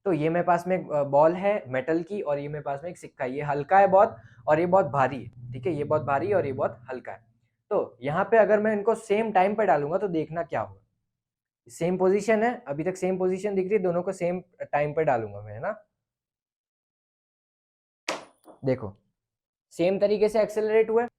तो ये मेरे पास में एक बॉल है मेटल की और ये मेरे पास में एक सिक्का है, ये हल्का है बहुत और ये बहुत भारी है, ठीक है, ये बहुत भारी है और ये बहुत हल्का है। तो यहाँ पे अगर मैं इनको सेम टाइम पे डालूंगा तो देखना क्या होगा, सेम पोजीशन है, अभी तक सेम पोजीशन दिख रही है, दोनों को सेम टाइम पे डालूंगा मैं, है ना। देखो सेम तरीके से एक्सेलरेट हुआ है।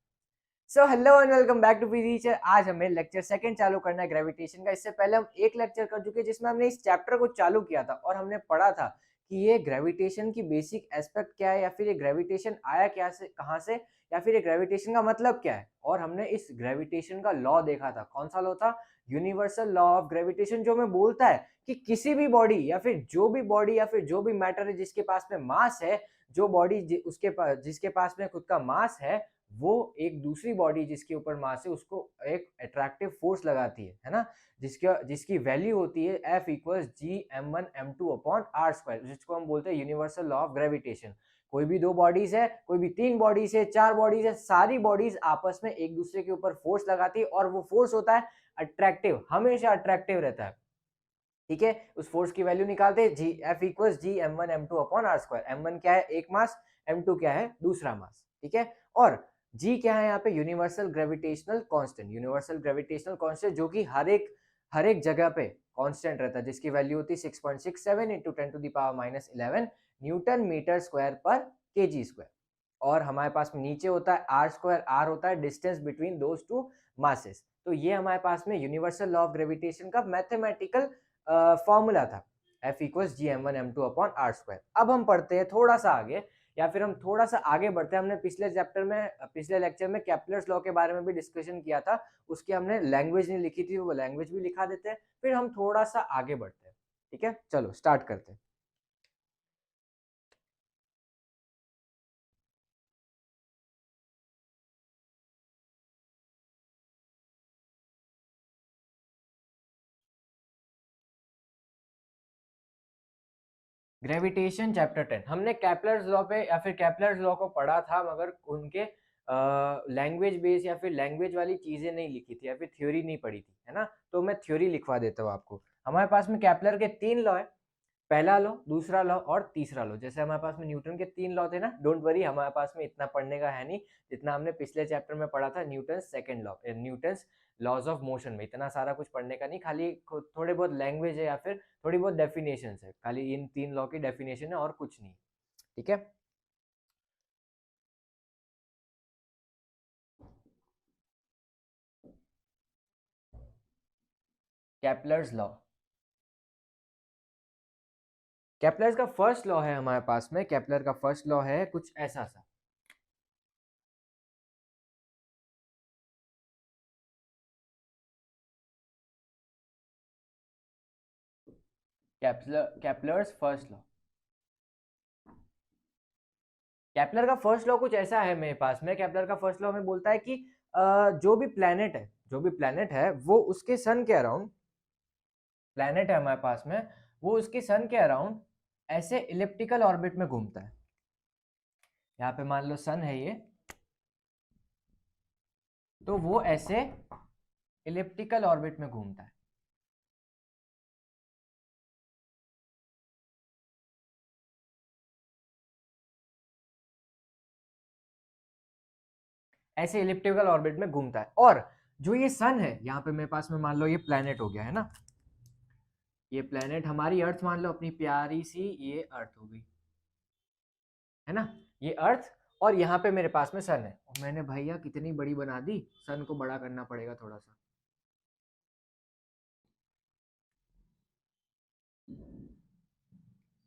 So hello and welcome back to PG. आज हमें लेक्चर सेकंड चालू करना है ग्रेविटेशन का। इससे पहले हम एक लेक्चर कर चुके हैं जिसमें हमने इस चैप्टर को चालू किया था और हमने पढ़ा था कि ये ग्रेविटेशन की बेसिक एस्पेक्ट क्या है, या फिर ये ग्रेविटेशन आया क्या से, कहाँ से, या फिर ये ग्रेविटेशन का मतलब क्या है। और हमने इस ग्रेविटेशन का लॉ देखा था। कौन सा लॉ था? यूनिवर्सल लॉ ऑफ ग्रेविटेशन, जो हमें बोलता है कि किसी भी बॉडी या फिर जो भी बॉडी या फिर जो भी मैटर है जिसके पास में मास है, जो बॉडी उसके पास जिसके पास में खुद का मास है, वो एक दूसरी बॉडी जिसके ऊपर मास है उसको एक अट्रैक्टिव फोर्स लगाती है ना, जिसकी वैल्यू होती है F equals G m1 m2 upon R square, जिसको हम बोलते हैं यूनिवर्सल लॉ ऑफ ग्रेविटेशन। कोई भी दो बॉडीज है, कोई भी तीन बॉडीज है, चार बॉडीज है, सारी बॉडीज आपस में एक दूसरे के ऊपर फोर्स लगाती है और वो फोर्स होता है अट्रैक्टिव, हमेशा अट्रैक्टिव रहता है, ठीक है। उस फोर्स की वैल्यू निकालते हैं जी F equals G m1 m2 upon R square. m1 क्या है? एक मास, m2 क्या है? दूसरा मास, ठीक है। और जी क्या है यहाँ पे? Universal gravitational constant, universal gravitational constant जो कि हर एक जगह पे कांस्टेंट रहता है, जिसकी वैल्यू होती है 6.67 इंटू 10⁻11 न्यूटन मीटर स्क्वायर पर केजी स्क्वायर। और हमारे पास में नीचे होता है आर स्क्वायर, आर होता है distance between those two masses. तो ये हमारे पास में यूनिवर्सल लॉ ऑफ ग्रेविटेशन का मैथमेटिकल फॉर्मूला था, F equals G m1 m2 upon R square. अब हम पढ़ते हैं थोड़ा सा आगे, या फिर हम थोड़ा सा आगे बढ़ते हैं। हमने पिछले चैप्टर में, पिछले लेक्चर में केप्लर्स लॉ के बारे में भी डिस्कशन किया था, उसकी हमने लैंग्वेज नहीं लिखी थी, वो लैंग्वेज भी लिखा देते हैं। फिर हम थोड़ा सा आगे बढ़ते हैं, ठीक है। चलो स्टार्ट करते हैं। ग्रेविटेशन चैप्टर 10 हमने केप्लर्स लॉ पे या फिर केप्लर्स लॉ को पढ़ा था, मगर उनके लैंग्वेज बेस या फिर लैंग्वेज वाली चीजें नहीं लिखी थी या फिर थ्योरी नहीं पढ़ी थी, है ना। तो मैं थ्योरी लिखवा देता हूँ आपको। हमारे पास में केप्लर के तीन लॉ है, पहला लॉ, दूसरा लॉ और तीसरा लॉ। जैसे हमारे पास में न्यूटन के तीन लॉ थे ना, डोंट वरी, हमारे पास में इतना पढ़ने का है नहीं जितना हमने पिछले चैप्टर में पढ़ा था। Newton second law, Newton laws of motion में इतना सारा कुछ पढ़ने का नहीं, खाली थोड़े बहुत लैंग्वेज है या फिर थोड़ी बहुत डेफिनेशन है, खाली इन तीन लॉ की डेफिनेशन है और कुछ नहीं, ठीक है। केप्लर्स लॉ, केप्लर का फर्स्ट लॉ है हमारे पास में, केप्लर का फर्स्ट लॉ है कुछ ऐसा सा। केप्लर्स फर्स्ट लॉ, केप्लर का फर्स्ट लॉ कुछ ऐसा है मेरे पास में। केप्लर का फर्स्ट लॉ में बोलता है कि जो भी प्लेनेट है, जो भी प्लेनेट है वो उसके सन के अराउंड, प्लेनेट है हमारे पास में, वो उसके सन के अराउंड ऐसे इलिप्टिकल ऑर्बिट में घूमता है। यहाँ पे मान लो सन है ये, तो वो ऐसे इलिप्टिकल ऑर्बिट में घूमता है। ऐसे इलिप्टिकल ऑर्बिट में घूमता है। और जो ये सन है, यहाँ पे मेरे पास में मान लो ये प्लेनेट हो गया, है ना, ये प्लेनेट हमारी अर्थ मान लो, अपनी प्यारी सी ये अर्थ हो गई, है ना, ये अर्थ। और यहाँ पे मेरे पास में सन है, और मैंने भैया कितनी बड़ी बना दी, सन को बड़ा करना पड़ेगा थोड़ा सा।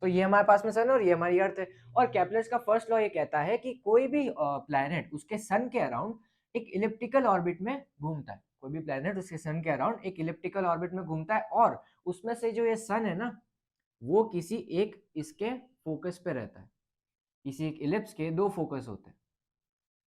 तो ये हमारे पास में सन है और ये हमारी अर्थ है। और केप्लर्स का फर्स्ट लॉ ये कहता है कि कोई भी प्लैनेट उसके सन के अराउंड एक इलिप्टिकल ऑर्बिट में घूमता है, कोई भी प्लैनेट उसके सन के अराउंड एक इलिप्टिकल ऑर्बिट में घूमता है, और उसमें से जो ये सन है ना, वो किसी एक इसके फोकस पे रहता है। किसी एक इलिप्स के दो फोकस होते हैं,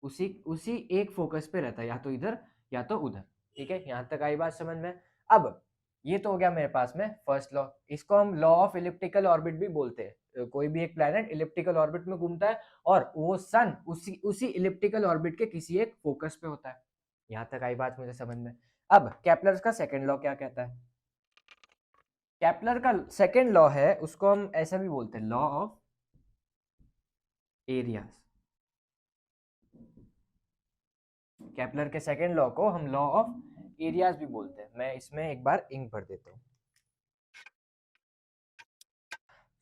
उसी उसी एक फोकस पे रहता है, या तो इधर या तो उधर, ठीक है। यहां तक आई बात समझ में? अब ये तो हो गया मेरे पास में फर्स्ट लॉ, इसको हम लॉ ऑफ इलिप्टिकल ऑर्बिट भी बोलते हैं। कोई भी एक प्लैनेट इलिप्टिकल ऑर्बिट में घूमता है और वो सन उसी उसी इलिप्टिकल ऑर्बिट के किसी एक फोकस पे होता है। यहां तक आई बात मुझे समझ में? अब केप्लर का सेकंड लॉ क्या कहता है? केपलर का सेकंड लॉ है, उसको हम ऐसा भी बोलते हैं, लॉ ऑफ एरियाज। केपलर के सेकंड लॉ को हम लॉ ऑफ एरियाज भी बोलते हैं। मैं इसमें एक बार इंक भर देता हूँ।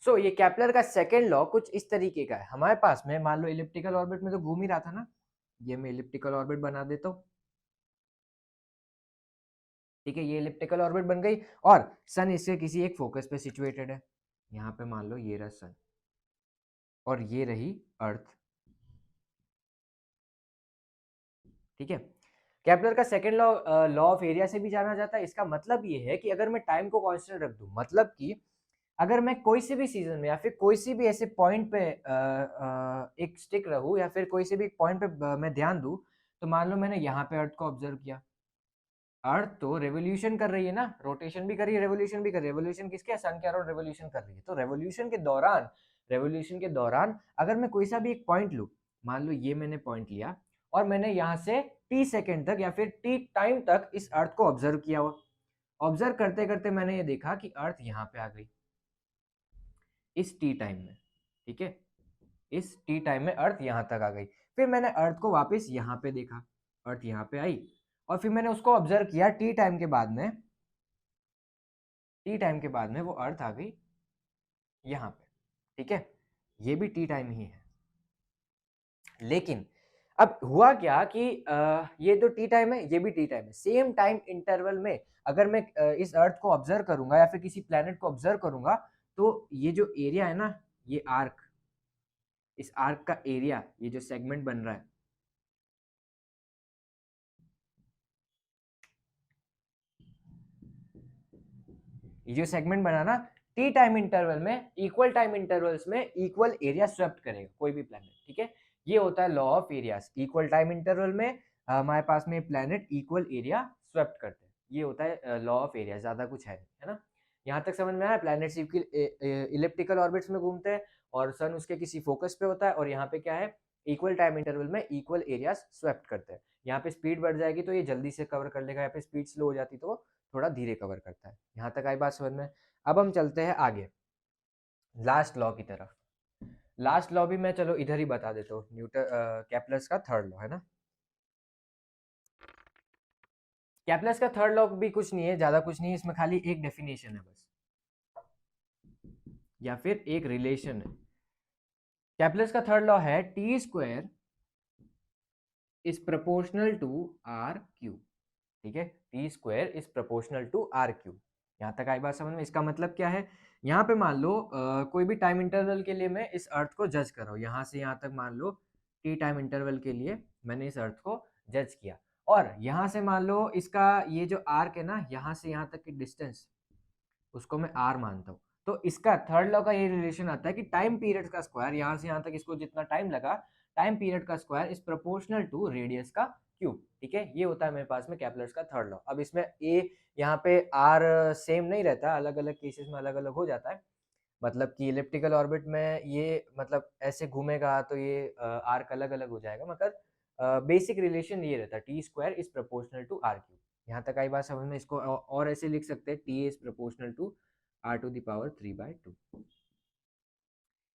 सो ये केपलर का सेकंड लॉ कुछ इस तरीके का है। हमारे पास में मान लो इलिप्टिकल ऑर्बिट में तो घूम ही रहा था ना, ये मैं इलिप्टिकल ऑर्बिट बना देता हूँ। ठीक है, ये इलिप्टिकल ऑर्बिट बन गई और सन इसके किसी एक फोकस पे सिचुएटेड है। यहाँ पे मान लो ये रहा सन और ये रही अर्थ। ठीक है, केपलर का second law law of area से भी जाना जाता है। इसका मतलब ये है कि अगर मैं टाइम को कांस्टेंट रख दूं, मतलब कि अगर मैं कोई से भी सीजन में या फिर कोई सी भी ऐसे पॉइंट पे एक स्टिक रहूं या फिर कोई से भी पॉइंट पे मैं ध्यान दूं, तो मान लो मैंने यहाँ पे अर्थ को ऑब्जर्व किया। अर्थ तो रेवोल्यूशन कर रही है ना, रोटेशन भी कर रही है, रेवोल्यूशन भी कर रही है। रेवोल्यूशन किसके, सन के अराउंड रेवोल्यूशन कर रही है। तो रेवोल्यूशन के दौरान अगर मैं कोई सा भी एक पॉइंट लूं, मान लो ये मैंने पॉइंट लिया और मैंने यहाँ से टी सेकेंड तक या फिर टी टाइम तक इस अर्थ को ऑब्जर्व किया हुआ। ऑब्जर्व करते करते मैंने ये देखा कि अर्थ यहाँ पे आ गई इस टी टाइम में। ठीक है, इस टी टाइम में अर्थ यहाँ तक आ गई। फिर मैंने अर्थ को वापस यहाँ पे देखा, अर्थ यहाँ पे आई और फिर मैंने उसको ऑब्जर्व किया टी टाइम के बाद में। टी टाइम के बाद में वो अर्थ आ गई यहाँ पे। ठीक है, ये भी टी टाइम ही है। लेकिन अब हुआ क्या कि ये जो टी टाइम है ये भी टी टाइम है। सेम टाइम इंटरवल में अगर मैं इस अर्थ को ऑब्जर्व करूंगा या फिर किसी प्लेनेट को ऑब्जर्व करूंगा, तो ये जो एरिया है ना, ये आर्क, इस आर्क का एरिया, ये जो सेगमेंट बन रहा है, ये जो सेगमेंट बना ना, टी टाइम इंटरवल में, इक्वल टाइम इंटरवल्स में इक्वल एरिया स्वेप्ट करेगा कोई भी प्लेनेट। ठीक है, ये होता है law of areas. Equal time interval में हमारे पास में प्लेनेट इक्वल एरिया स्वेप्ट करते हैं, ये होता है लॉ ऑफ एरिया। ज्यादा कुछ है ना। यहाँ तक समझ में आया। प्लैनेट्स इलिप्टिकल ऑर्बिट्स में घूमते हैं और सन उसके किसी फोकस पे होता है, और यहाँ पे क्या है, इक्वल टाइम इंटरवल में इक्वल एरियाज स्वेप्ट करते हैं। यहाँ पे स्पीड बढ़ जाएगी तो ये जल्दी से कवर कर लेगा, यहाँ पे स्पीड स्लो हो जाती तो वो थोड़ा धीरे कवर करता है। यहाँ तक आई बात समझ में। अब हम चलते हैं आगे लास्ट लॉ की तरफ। लास्ट लॉ भी मैं चलो इधर ही बता देता हूँ, न्यूटन केपलर्स का थर्ड लॉ है ना। केपलर्स का थर्ड लॉ भी कुछ नहीं है, ज्यादा कुछ नहीं है, इसमें खाली एक डेफिनेशन है बस, या फिर एक रिलेशन है। केपलर्स का थर्ड लॉ है T square is proportional to R cube. ठीक है, T square is proportional to R cube. यहाँ तक आई बात समझ में। इसका मतलब क्या है, यहाँ पे मान लो कोई भी टाइम इंटरवल के लिए मैं इस अर्थ को जज कर रहा हूँ, यहाँ से यहाँ तक मान लो टी टाइम इंटरवल के लिए मैंने इस अर्थ को जज किया, और यहाँ से मान लो इसका ये जो आर्क है ना, यहाँ से यहाँ तक की डिस्टेंस, उसको मैं आर मानता हूँ। तो इसका थर्ड लॉ का ये रिलेशन आता है कि टाइम पीरियड का स्क्वायर, यहाँ से यहाँ तक इसको जितना टाइम लगा, टाइम पीरियड का square is proportional to radius का क्यूब। ठीक है, ये होता है मेरे पास में केपलर्स का थर्ड लॉ। अब इसमें ए यहाँ पे आर सेम नहीं रहता, अलग अलग केसेस में अलग अलग हो जाता है। मतलब कि इलिप्टिकल ऑर्बिट में ये मतलब ऐसे घूमेगा तो ये आर्क अलग अलग हो जाएगा, मगर बेसिक रिलेशन ये रहता है, T square is proportional to R cube. यहाँ तक आई बात समझ में। इसको और ऐसे लिख सकते हैं, T is proportional to R to the power 3/2।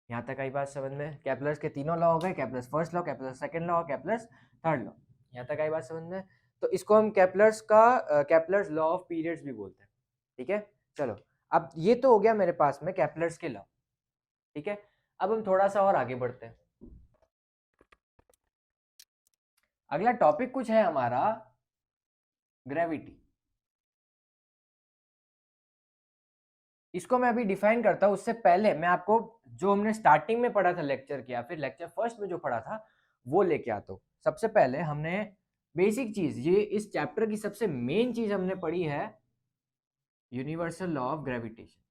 यहाँ तक आई बात समझ में। केपलर्स के तीनों लॉ हो गए, Kepler's first law, Kepler's second law, Kepler's third law. यहाँ तक आई बात समझ में। तो इसको हम केपलर्स लॉ ऑफ पीरियड्स भी बोलते हैं। ठीक है, चलो अब ये तो हो गया मेरे पास में केपलर्स के लॉ। ठीक है, अब हम थोड़ा सा और आगे बढ़ते हैं। अगला टॉपिक कुछ है हमारा ग्रेविटी। इसको मैं अभी डिफाइन करता हूं, उससे पहले मैं आपको जो हमने स्टार्टिंग में पढ़ा था लेक्चर के, या फिर लेक्चर फर्स्ट में जो पढ़ा था वो लेके आता हूं। सबसे पहले हमने बेसिक चीज, ये इस चैप्टर की सबसे मेन चीज हमने पढ़ी है, यूनिवर्सल लॉ ऑफ ग्रेविटेशन।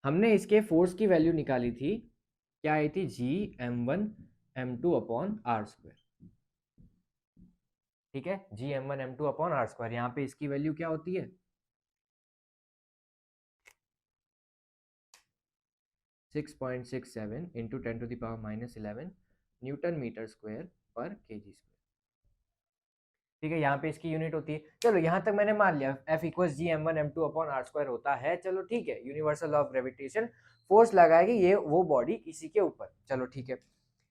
हमने इसके फोर्स की वैल्यू निकाली थी, क्या आई थी, G m1m2/r²। ठीक है, G m1m2/r²। यहाँ पे इसकी वैल्यू क्या होती है, 6.67 × 10⁻11 न्यूटन मीटर स्क्वायर पर kg²। ठीक है, यहाँ पे इसकी यूनिट होती है। चलो यहाँ तक मैंने मान लिया F इक्वल G m1m2/r² होता है। चलो ठीक है, universal law of gravitation, force लगाएगी ये वो बॉडी किसी के ऊपर। चलो ठीक है,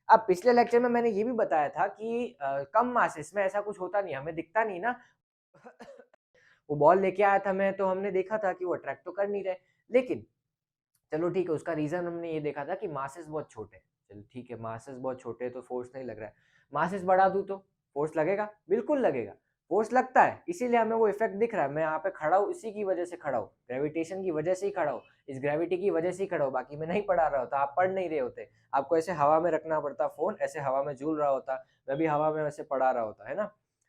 अब पिछले लेक्चर में मैंने ये भी बताया था कि कम मासेस में ऐसा कुछ होता नहीं, हमें दिखता नहीं ना। वो बॉल लेके आया था मैं, तो हमने देखा था कि वो अट्रैक्ट तो कर नहीं रहे, लेकिन चलो ठीक है, उसका रीजन हमने ये देखा था कि मासेस बहुत छोटे। चलो ठीक है, मासेस बहुत छोटे तो फोर्स नहीं लग रहा है। मासेस बढ़ा दूं तो फोर्स लगेगा, बिल्कुल लगेगा, फोर्स लगता है, इसीलिए हमें वो इफेक्ट दिख रहा है। मैं यहाँ पे खड़ा हूँ, इसी की वजह से खड़ा हूँ, ग्रेविटेशन की वजह से ही खड़ा हूँ, इस ग्रेविटी की वजह से ही खड़ा हूँ, बाकी मैं नहीं पढ़ा रहा होता, आप पढ़ नहीं रहे होते, आपको ऐसे हवा में रखना पड़ता फोन, ऐसे हवा में झूल रहा होता, मैं भी हवा में वैसे पढ़ा रहा होता है ना।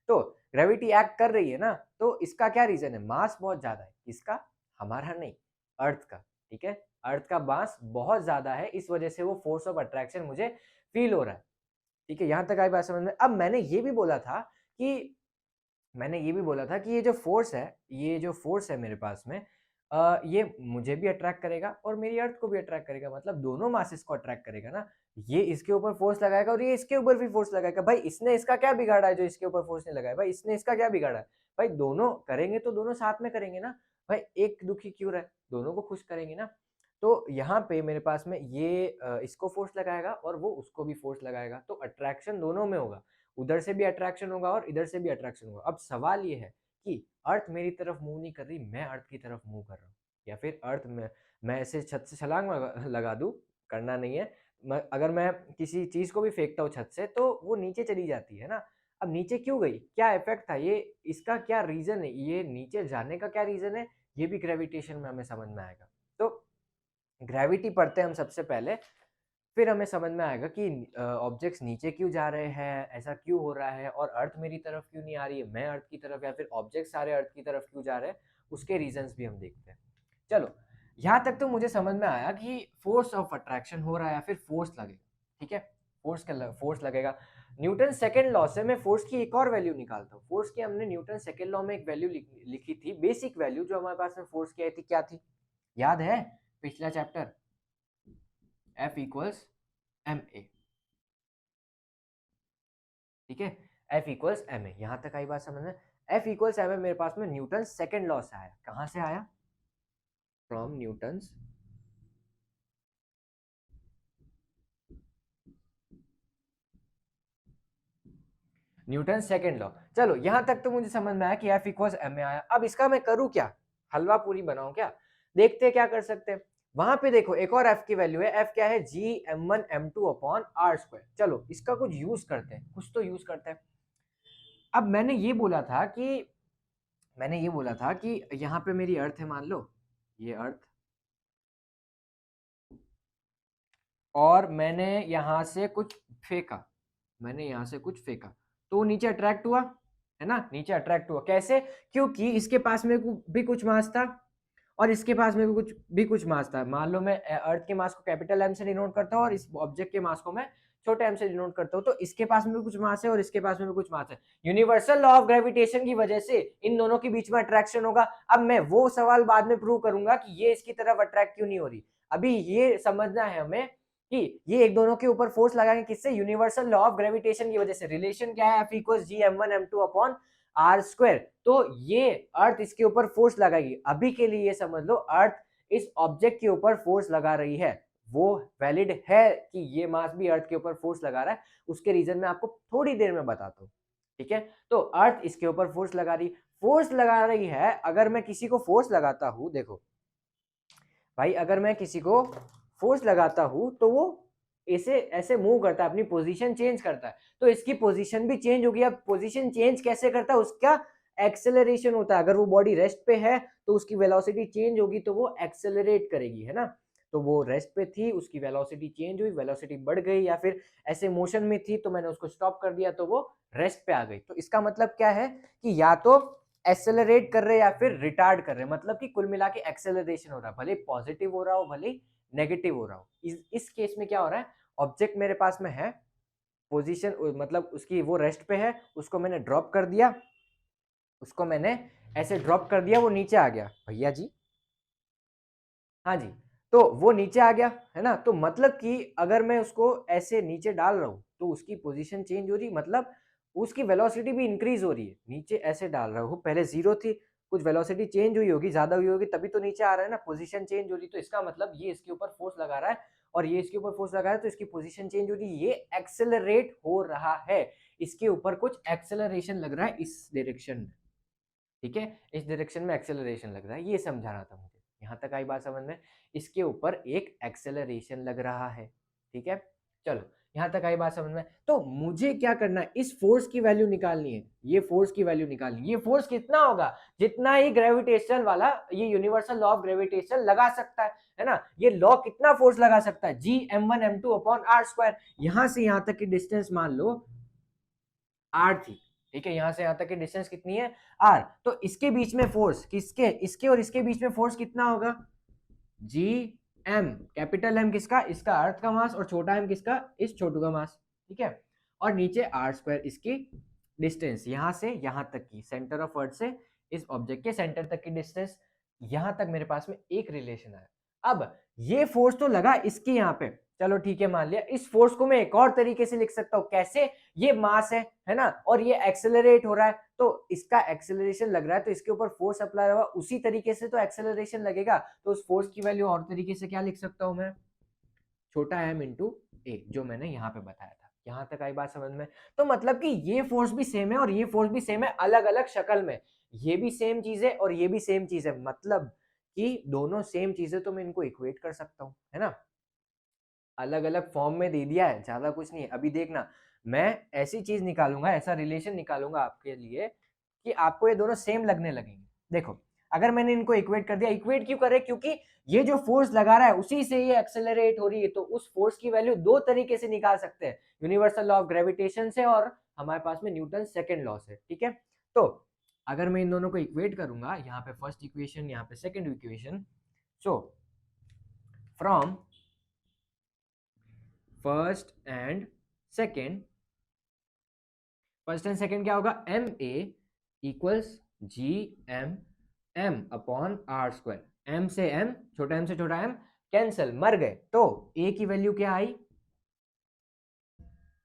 तो ग्रेविटी एक्ट कर रही है ना, तो इसका क्या रीजन है? मास बहुत ज्यादा है, किसका? हमारा नहीं, अर्थ का। ठीक है, अर्थ का मास बहुत ज्यादा है, इस वजह से वो फोर्स ऑफ अट्रैक्शन मुझे फील हो रहा है। ठीक है, यहां तक आई बात समझ में। अब मैंने ये भी बोला था कि ये जो फोर्स है, मेरे पास में, ये मुझे भी अट्रैक्ट करेगा और मेरी अर्थ को भी अट्रैक्ट करेगा, मतलब दोनों मासेस को अट्रैक्ट करेगा ना। ये इसके ऊपर फोर्स लगाएगा और ये इसके ऊपर भी फोर्स लगाएगा। भाई इसने इसका क्या बिगाड़ा है जो इसके ऊपर फोर्स नहीं लगाया? भाई इसने इसका क्या बिगाड़ा है? भाई दोनों करेंगे तो दोनों साथ में करेंगे ना। भाई एक दुखी क्यों रहे, दोनों को खुश करेंगे ना। तो यहाँ पे मेरे पास में ये इसको फोर्स लगाएगा और वो उसको भी फोर्स लगाएगा, तो अट्रैक्शन दोनों में होगा, उधर से भी अट्रैक्शन होगा और इधर से भी अट्रैक्शन होगा। अब सवाल ये है कि अर्थ मेरी तरफ मूव नहीं कर रही, मैं अर्थ की तरफ मूव कर रहा हूँ, या फिर अर्थ में मैं ऐसे छत से छलांग लगा दूं, करना नहीं है। अगर मैं किसी चीज को भी फेंकता हूँ छत से तो वो नीचे चली जाती है ना। अब नीचे क्यों गई, क्या इफेक्ट था ये, इसका क्या रीजन है, ये नीचे जाने का क्या रीजन है, ये भी ग्रेविटेशन में हमें समझ में आएगा। तो ग्रेविटी पढ़ते हैं हम सबसे पहले, फिर हमें समझ में आएगा कि ऑब्जेक्ट्स नीचे क्यों जा रहे हैं, ऐसा क्यों हो रहा है, और अर्थ मेरी तरफ क्यों नहीं आ रही है, मैं अर्थ की तरफ, या फिर ऑब्जेक्ट सारे अर्थ की तरफ क्यों जा रहे हैं, उसके रीजंस भी हम देखते हैं। चलो यहाँ तक तो मुझे समझ में आया कि फोर्स ऑफ अट्रैक्शन हो रहा है या फिर फोर्स लगेगा। ठीक है, फोर्स लगेगा। न्यूटन सेकंड लॉ से मैं फोर्स की एक और वैल्यू निकालता हूँ। फोर्स की हमने न्यूटन सेकंड लॉ में एक वैल्यू लिखी थी, बेसिक वैल्यू जो हमारे पास में फोर्स की आई थी, क्या थी याद है? पिछला चैप्टर, F इक्वल्स ma। ठीक है, F इक्वल्स ma, यहां तक आई बात समझ में। F इक्वल्स ma मेरे पास में न्यूटन सेकंड लॉ से आया। कहां से आया? From Newton second law. चलो यहां तक तो मुझे समझ में आया कि F इक्वल्स ma आया। अब इसका मैं करूं क्या, हलवा पूरी बनाऊं क्या? देखते हैं क्या कर सकते हैं। वहां पे देखो एक और F की वैल्यू है, F क्या है? G m1m2/r²। चलो इसका कुछ यूज करते हैं, कुछ तो यूज करते हैं। अब मैंने ये बोला था कि यहाँ पे मेरी अर्थ है, मान लो ये अर्थ, और मैंने यहाँ से कुछ फेंका, तो नीचे अट्रैक्ट हुआ है ना, नीचे अट्रैक्ट हुआ कैसे? क्योंकि इसके पास में भी कुछ मास था और इसके पास में भी कुछ मास था। मान लो मैं अर्थ के मास को कैपिटल एम से डिनोट करता हूँ और इस ऑब्जेक्ट के मास को मैं छोटे एम से डिनोट करता हूँ, तो इसके पास में भी कुछ मास है और इसके पास में भी कुछ मास है। यूनिवर्सल लॉ ऑफ ग्रेविटेशन की वजह से इन दोनों के बीच में अट्रैक्शन होगा। अब मैं वो सवाल बाद में प्रूव करूंगा कि ये इसकी तरफ अट्रैक्ट क्यों नहीं हो रही। अभी ये समझना है हमें कि ये एक दोनों के ऊपर फोर्स लगाएंगे, किससे? यूनिवर्सल लॉ ऑफ ग्रेविटेशन की वजह से। रिलेशन क्या है? F equals G m1m2/r²। तो ये अर्थ इसके ऊपर फोर्स लगाएगी। अभी के लिए ये समझ लो अर्थ इस ऑब्जेक्ट के ऊपर फोर्स लगा रही है, वो वैलिड है कि ये मास भी अर्थ के ऊपर फोर्स लगा रहा है। उसके रीजन मैं आपको थोड़ी देर में बताता हूँ। ठीक है, तो अर्थ इसके ऊपर फोर्स लगा रही है। अगर मैं किसी को फोर्स लगाता हूं, देखो भाई, अगर मैं किसी को फोर्स लगाता हूं तो वो ऐसे ऐसे मूव करता है, अपनी पोजीशन चेंज करता है, तो इसकी पोजीशन भी चेंज होगी। अब पोजीशन चेंज कैसे करता है? उसका एक्सेलरेशन होता है। अगर वो बॉडी रेस्ट पे है तो उसकी वेलोसिटी चेंज होगी, तो वो एक्सेलरेट करेगी, है ना। तो वो रेस्ट पे थी, उसकी वेलोसिटी चेंज हुई, वेलोसिटी बढ़ गई, या फिर ऐसे मोशन में थी तो मैंने उसको स्टॉप कर दिया तो वो रेस्ट पे आ गई। तो इसका मतलब क्या है कि या तो एक्सेलरेट कर रहे या फिर रिटार्ड कर रहे, मतलब कि कुल मिला के एक्सेलरेशन हो रहा है, भले पॉजिटिव हो रहा हो भले नेगेटिव हो रहा हो। इस केस में क्या हो रहा है? ऑब्जेक्ट मेरे पास में है, पोजीशन मतलब उसकी वो रेस्ट पे है, उसको मैंने ड्रॉप कर दिया, ऐसे ड्रॉप कर दिया, वो नीचे आ गया भैया जी, हाँ जी। तो वो नीचे आ गया, है ना। तो मतलब कि अगर मैं उसको ऐसे नीचे डाल रहा हूं, तो उसकी पोजीशन चेंज हो रही, मतलब उसकी वेलोसिटी भी इंक्रीज हो रही है। नीचे ऐसे डाल रहा हूँ, पहले 0 थी, कुछ वेलोसिटी चेंज हुई होगी, ज्यादा हुई होगी, तभी तो नीचे आ रहा है ना, पोजीशन चेंज हो रही। तो इसका मतलब ये इसके ऊपर फोर्स लगा रहा है और ये इसके ऊपर फोर्स लगा है, तो इसकी पोजीशन चेंज हो रही है, ये एक्सेलरेट हो रहा है, इसके ऊपर कुछ एक्सेलरेशन लग रहा है इस डायरेक्शन में। ठीक है, इस डायरेक्शन में एक्सेलरेशन लग रहा है, ये समझाना था मुझे। यहाँ तक आई बात समझ में? इसके ऊपर एक एक्सेलरेशन लग रहा है। ठीक है, चलो यहाँ तक आई बात समझ में। तो मुझे क्या करना है, इस फोर्स की वैल्यू निकालनी है, ये फोर्स की वैल्यू निकालनी है। ये फोर्स कितना होगा, जितना ही ग्रेविटेशनल वाला, ये यूनिवर्सल लॉ ऑफ ग्रेविटेशन लगा सकता है ना। ये लॉ कितना फोर्स लगा सकता है, G m1 m2 upon R square. यहां से यहां तक की डिस्टेंस मान लो आर थी। ठीक है, यहां से यहां तक की डिस्टेंस कितनी है, आर। तो इसके बीच में फोर्स, किसके, इसके और इसके बीच में फोर्स कितना होगा, जी एम। कैपिटल एम किसका, इसका, अर्थ का मास, और छोटा एम किसका, इस छोटू का मास। ठीक है, और नीचे आर स्क्वायर इसकी डिस्टेंस, यहां से यहां तक की, सेंटर ऑफ अर्थ से इस ऑब्जेक्ट के सेंटर तक की डिस्टेंस। यहां तक मेरे पास में एक रिलेशन है। अब ये फोर्स तो लगा इसके यहाँ पे, चलो ठीक है, मान लिया। इस फोर्स को मैं एक और तरीके से लिख सकता हूं, कैसे, ये मास है ना, और ये एक्सेलरेट हो रहा है, तो इसका एक्सेलरेशन लग रहा है, तो इसके ऊपर फोर्स अप्लाई हुआ, उसी तरीके से तो एक्सेलरेशन लगेगा। तो उस फोर्स की वैल्यू और तरीके से क्या लिख सकता हूं मैं, छोटा एम इंटू ए, जो मैंने यहाँ पे बताया था। यहाँ तक आई बात समझ में? तो मतलब कि ये फोर्स भी सेम है और ये फोर्स भी सेम है, अलग अलग शक्ल में। ये भी सेम चीज है और ये भी सेम चीज है, मतलब कि दोनों सेम चीजें, तो मैं इनको इक्वेट कर सकता हूँ, है ना। अलग अलग फॉर्म में दे दिया है, ज्यादा कुछ नहीं है। अभी देखना, मैं ऐसी चीज निकालूंगा, ऐसा रिलेशन निकालूंगा आपके लिए कि आपको ये दोनों सेम लगने लगेंगे। देखो, अगर मैंने इनको इक्वेट कर दिया, इक्वेट क्यों करे, क्योंकि ये जो फोर्स लगा रहा है उसी से ये एक्सेलरेट हो रही है, तो उस फोर्स की वैल्यू दो तरीके से निकाल सकते हैं, यूनिवर्सल लॉ ऑफ ग्रेविटेशन से और हमारे पास में न्यूटन सेकंड लॉ से। ठीक है, तो अगर मैं इन दोनों को इक्वेट करूंगा, यहाँ पे फर्स्ट इक्वेशन, यहाँ पे second equation, so from first and second, first and second क्या होगा, M A equals G M, M upon R square. M से एम, छोटा एम से छोटा एम कैंसिल, मर गए, तो ए की वैल्यू क्या आई,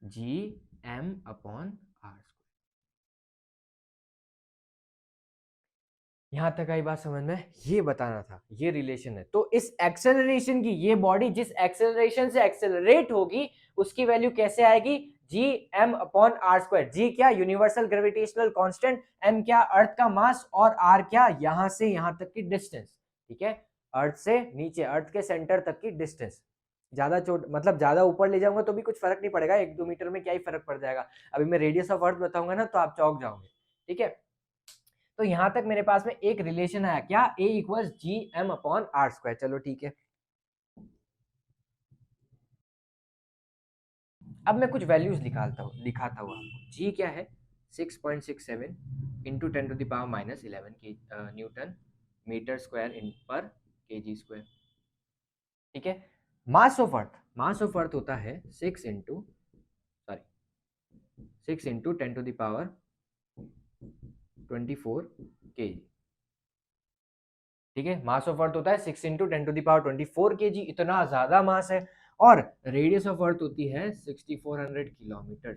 G M upon R square. यहां तक आई बात समझ में? ये बताना था, ये रिलेशन है। तो इस एक्सेलरेशन की, ये बॉडी जिस एक्सेलरेशन से एक्सेलरेट होगी, उसकी वैल्यू कैसे आएगी, G M upon R square. G क्या, यूनिवर्सल ग्रेविटेशनल कांस्टेंट, एम क्या, अर्थ का मास, और आर क्या, यहां से यहां तक की डिस्टेंस। ठीक है, अर्थ से नीचे, अर्थ के सेंटर तक की डिस्टेंस। ज्यादा चोट, मतलब ज्यादा ऊपर ले जाऊंगा तो भी कुछ फर्क नहीं पड़ेगा, 1-2 मीटर में क्या ही फर्क पड़ जाएगा। अभी मैं रेडियस ऑफ अर्थ बताऊंगा ना, तो आप चौंक जाओगे। ठीक है, तो यहां तक मेरे पास में एक रिलेशन आया, क्या, A equal G M upon R square. चलो ठीक है, अब मैं कुछ वैल्यूज दिखाता हूँ आपको। जी क्या है, 6.67 इंटू 10⁻⁻11 के न्यूटन मीटर स्क्वायर इन पर केजी स्क्वायर। ठीक है, मास ऑफ अर्थ होता है 6 इंटू 10⁻24 केजी। ठीक है, मास ऑफ अर्थ होता है 6 इंटू 10⁻24 केजी, इतना ज्यादा मास है। और रेडियस ऑफ अर्थ होती है 6400 किलोमीटर,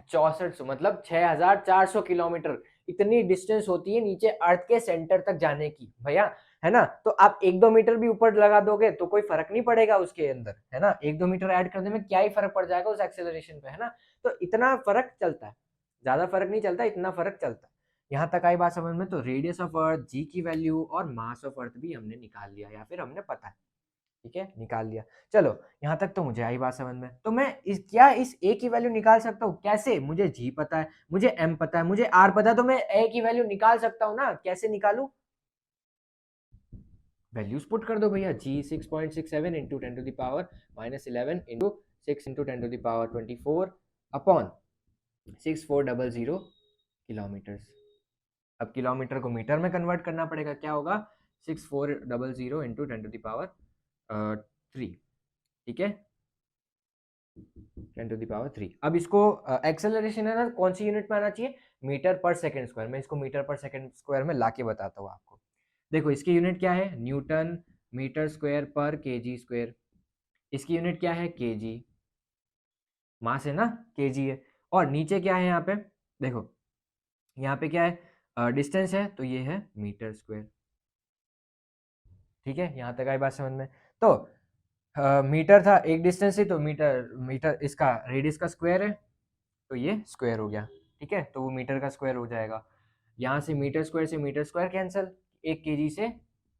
6400, मतलब 6400 किलोमीटर, इतनी डिस्टेंस होती है नीचे अर्थ के सेंटर तक जाने की भैया, है ना। तो आप 1-2 मीटर भी ऊपर लगा दोगे तो कोई फर्क नहीं पड़ेगा उसके अंदर, है ना। 1-2 मीटर ऐड करने में क्या ही फर्क पड़ जाएगा उस एक्सेलरेशन पे, है ना। तो इतना फर्क चलता है, ज्यादा फर्क नहीं चलता, इतना फर्क चलता है। यहाँ तक आई बात समझ में? तो रेडियस ऑफ अर्थ, जी की वैल्यू और मास ऑफ अर्थ भी हमने निकाल लिया, या फिर हमने पता है। ठीक है, निकाल लिया। चलो यहाँ तक तो मुझे आई बात समझ में। तो मैं इस ए की वैल्यू निकाल सकता हूँ, कैसे, मुझे जी पता है, मुझे एम पता है, मुझे आर पता है, तो मैं ए की वैल्यू निकाल सकता हूँ ना। कैसे निकालू, वैल्यूज पुट कर दो भैया। जी 6.67 into 10⁻⁻11 into 6 into 10⁻24 upon 6400 kilometres. अब किलोमीटर को मीटर में कन्वर्ट करना पड़ेगा, क्या होगा, 6400 इंटू 10⁻3। ठीक है, 10⁻3। अब इसको एक्सेलरेशन है ना, कौन सी यूनिट में आना चाहिए, मीटर पर सेकंड स्क्वायर। मैं इसको मीटर पर सेकंड स्क्वायर में लाके बताता हूँ आपको। देखो इसकी यूनिट क्या है, न्यूटन मीटर स्क्वायर पर केजी स्क्वायर। इसकी यूनिट क्या है, केजी, मास है ना, केजी है। और नीचे क्या है यहाँ पे, देखो यहाँ पे क्या है, डिस्टेंस है, तो ये है मीटर स्क्वायर। ठीक है, यहाँ तक आई बात समझ में। तो मीटर था, एक डिस्टेंस ही, तो मीटर मीटर इसका रेडियस का स्क्वायर है, तो ये स्क्वायर हो गया। ठीक है, तो वो मीटर का स्क्वायर हो जाएगा। यहाँ से मीटर स्क्वायर कैंसिल, 1 kg से